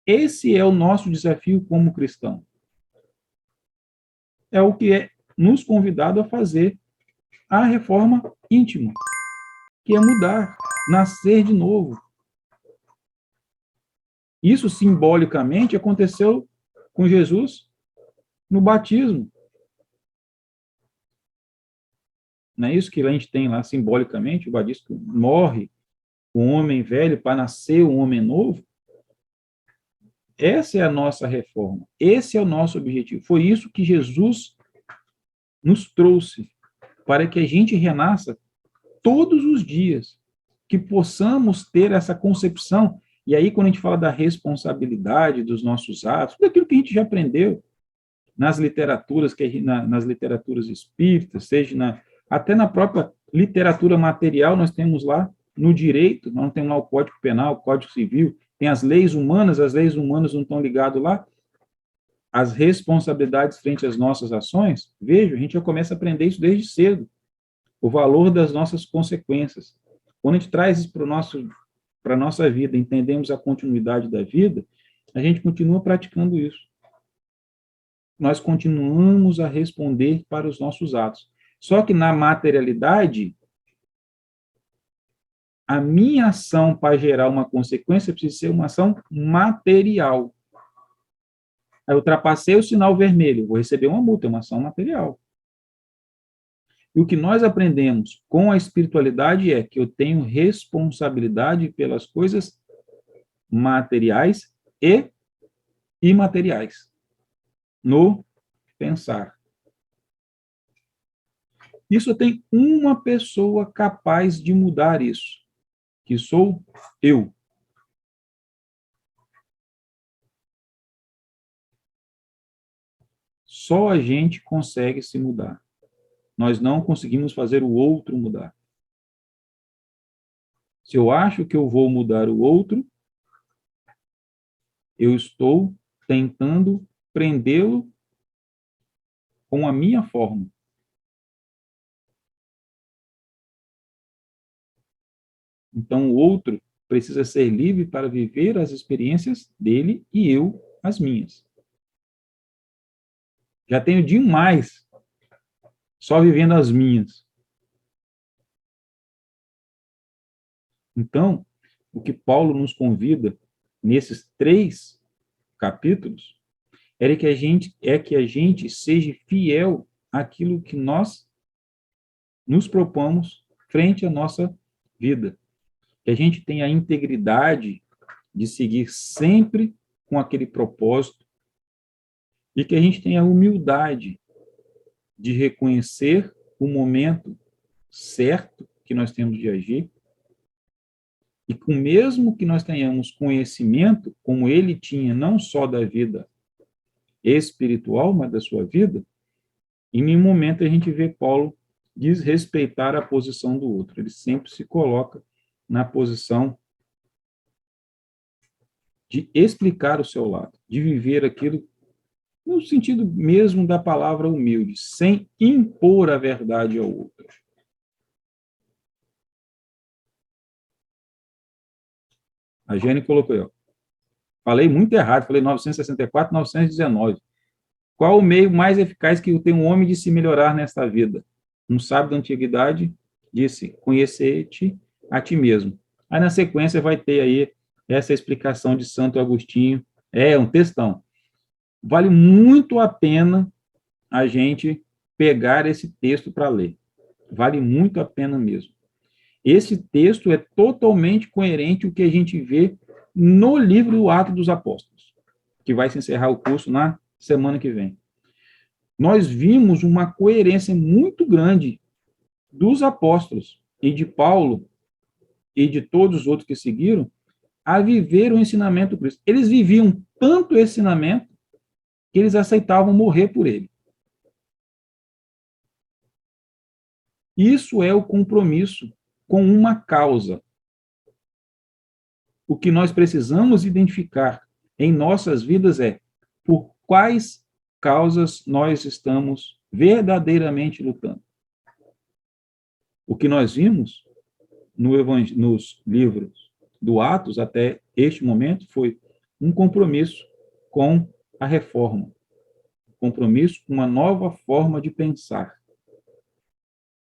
Esse é o nosso desafio como cristão. É o que é nos convidado a fazer a reforma íntima, que é mudar, nascer de novo. Isso simbolicamente aconteceu com Jesus no batismo. Não é isso que a gente tem lá simbolicamente? O batismo morre o homem velho para nascer um homem novo. Essa é a nossa reforma. Esse é o nosso objetivo. Foi isso que Jesus nos trouxe, para que a gente renasça todos os dias, que possamos ter essa concepção. E aí, quando a gente fala da responsabilidade dos nossos atos, tudo aquilo que a gente já aprendeu nas literaturas, nas literaturas espíritas, seja até na própria literatura material, nós temos lá no direito, nós temos lá o Código Penal, o Código Civil, tem as leis humanas não estão ligadas lá, as responsabilidades frente às nossas ações. Veja, a gente já começa a aprender isso desde cedo, o valor das nossas consequências. Quando a gente traz isso para a nossa vida, entendemos a continuidade da vida, a gente continua praticando isso. Nós continuamos a responder para os nossos atos. Só que na materialidade, a minha ação para gerar uma consequência precisa ser uma ação material. Eu ultrapassei o sinal vermelho, vou receber uma multa, é uma ação material. E o que nós aprendemos com a espiritualidade é que eu tenho responsabilidade pelas coisas materiais e imateriais no pensar. Isso tem uma pessoa capaz de mudar isso, que sou eu. Só a gente consegue se mudar. Nós não conseguimos fazer o outro mudar. Se eu acho que eu vou mudar o outro, eu estou tentando prendê-lo com a minha forma. Então, o outro precisa ser livre para viver as experiências dele e eu as minhas. Já tenho demais só vivendo as minhas. Então, o que Paulo nos convida nesses 3 capítulos é que a gente seja fiel àquilo que nós nos propomos frente à nossa vida. Que a gente tenha a integridade de seguir sempre com aquele propósito e que a gente tenha a humildade de reconhecer o momento certo que nós temos de agir e que mesmo que nós tenhamos conhecimento, como ele tinha, não só da vida espiritual, mas da sua vida, em nenhum momento a gente vê Paulo desrespeitar a posição do outro. Ele sempre se coloca na posição de explicar o seu lado, de viver aquilo no sentido mesmo da palavra humilde, sem impor a verdade ao outro. A Jane colocou aí, ó. Falei muito errado, falei 964, 919. Qual o meio mais eficaz que tem um homem de se melhorar nesta vida? Um sábio da antiguidade disse, conhecer-te a ti mesmo. Aí, na sequência, vai ter aí essa explicação de Santo Agostinho. É um textão. Vale muito a pena a gente pegar esse texto para ler. Vale muito a pena mesmo. Esse texto é totalmente coerente com o que a gente vê no livro do Atos dos Apóstolos, que vai se encerrar o curso na semana que vem. Nós vimos uma coerência muito grande dos apóstolos e de Paulo e de todos os outros que seguiram a viver o ensinamento do Cristo. Eles viviam tanto esse ensinamento que eles aceitavam morrer por ele. Isso é o compromisso com uma causa. O que nós precisamos identificar em nossas vidas é por quais causas nós estamos verdadeiramente lutando. O que nós vimos nos livros do Atos até este momento foi um compromisso com a reforma, compromisso com uma nova forma de pensar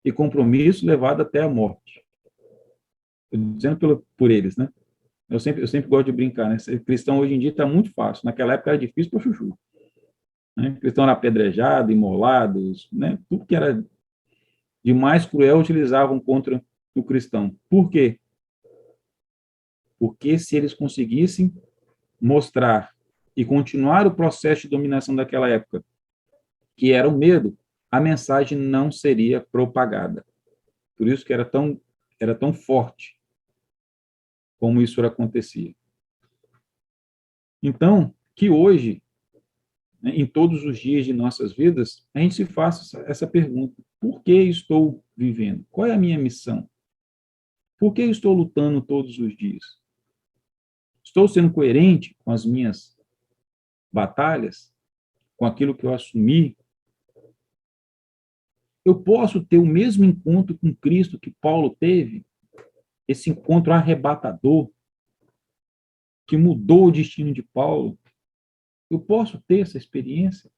e compromisso levado até a morte. Estou dizendo por eles, né? Eu sempre gosto de brincar, né? Ser cristão hoje em dia está muito fácil. Naquela época era difícil para chuchu. Né? Cristão era apedrejado, imolados, né? Tudo que era de mais cruel utilizavam contra o cristão. Por quê? Porque se eles conseguissem mostrar e continuar o processo de dominação daquela época, que era o medo, a mensagem não seria propagada. Por isso que era tão forte como isso acontecia. Então, que hoje, né, em todos os dias de nossas vidas, a gente se faça essa pergunta: por que estou vivendo? Qual é a minha missão? Por que estou lutando todos os dias? Estou sendo coerente com as minhas batalhas? Com aquilo que eu assumi? Eu posso ter o mesmo encontro com Cristo que Paulo teve? Esse encontro arrebatador, que mudou o destino de Paulo? Eu posso ter essa experiência?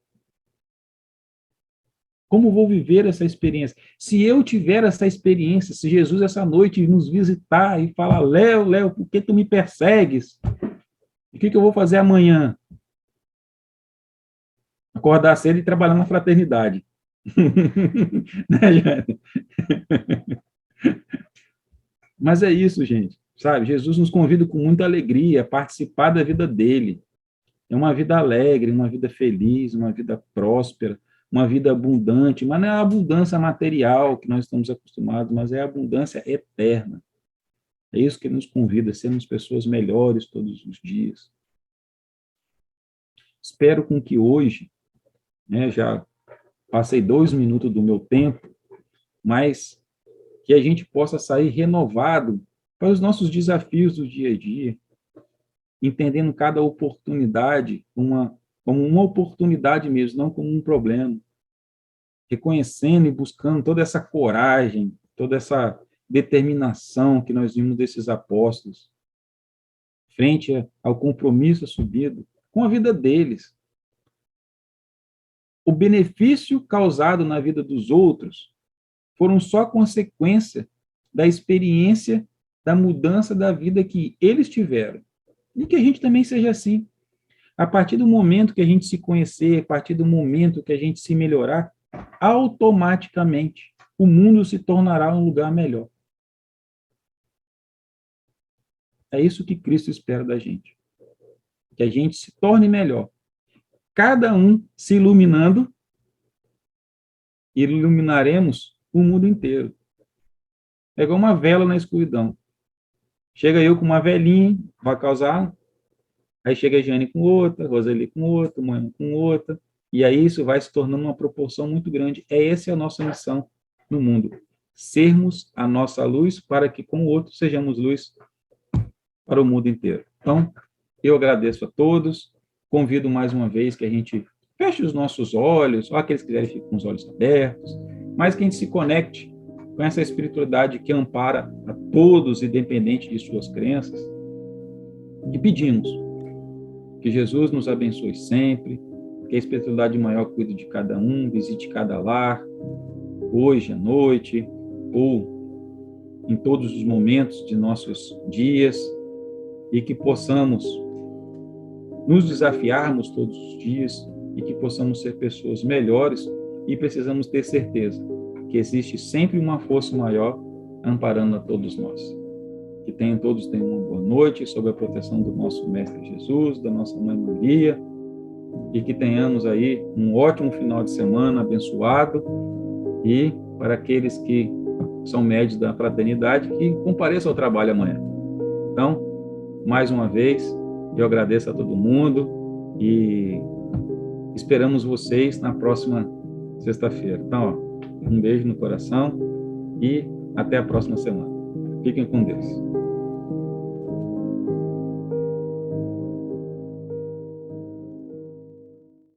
Como vou viver essa experiência? Se eu tiver essa experiência, se Jesus essa noite nos visitar e falar: Léo, por que tu me persegues? O que eu vou fazer amanhã? Acordar cedo e trabalhar na fraternidade. Né, mas é isso, gente. Sabe? Jesus nos convida com muita alegria a participar da vida dele. É uma vida alegre, uma vida feliz, uma vida próspera, uma vida abundante, mas não é a abundância material que nós estamos acostumados, mas é a abundância eterna. É isso que ele nos convida, a sermos pessoas melhores todos os dias. Espero com que hoje, né, já passei 2 minutos do meu tempo, mas que a gente possa sair renovado para os nossos desafios do dia a dia, entendendo cada oportunidade como uma oportunidade mesmo, não como um problema. Reconhecendo e buscando toda essa coragem, toda essa determinação que nós vimos desses apóstolos, frente ao compromisso assumido com a vida deles. O benefício causado na vida dos outros foram só consequência da experiência da mudança da vida que eles tiveram. E que a gente também seja assim. A partir do momento que a gente se conhecer, a partir do momento que a gente se melhorar, automaticamente o mundo se tornará um lugar melhor. É isso que Cristo espera da gente. Que a gente se torne melhor. Cada um se iluminando, iluminaremos o mundo inteiro. É igual uma vela na escuridão. Chega eu com uma velinha, vai causar. Aí chega a Jane com outra, Roseli com outra, Moana com outra. E aí isso vai se tornando uma proporção muito grande. Essa é a nossa missão no mundo. Sermos a nossa luz para que com o outro sejamos luz para o mundo inteiro. Então, eu agradeço a todos. Convido mais uma vez que a gente feche os nossos olhos, ou aqueles que quiserem ficar com os olhos abertos, mas que a gente se conecte com essa espiritualidade que ampara a todos, independente de suas crenças. E pedimos que Jesus nos abençoe sempre, que a espiritualidade maior cuide de cada um, visite cada lar, hoje à noite, ou em todos os momentos de nossos dias, e que possamos nos desafiarmos todos os dias e que possamos ser pessoas melhores, e precisamos ter certeza que existe sempre uma força maior amparando a todos nós. Que todos tenham uma boa noite, sob a proteção do nosso Mestre Jesus, da nossa Mãe Maria, e que tenhamos aí um ótimo final de semana abençoado, e para aqueles que são médios da fraternidade, que compareçam ao trabalho amanhã. Então, mais uma vez, eu agradeço a todo mundo e esperamos vocês na próxima sexta-feira. Então, ó, um beijo no coração e até a próxima semana. Fiquem com Deus.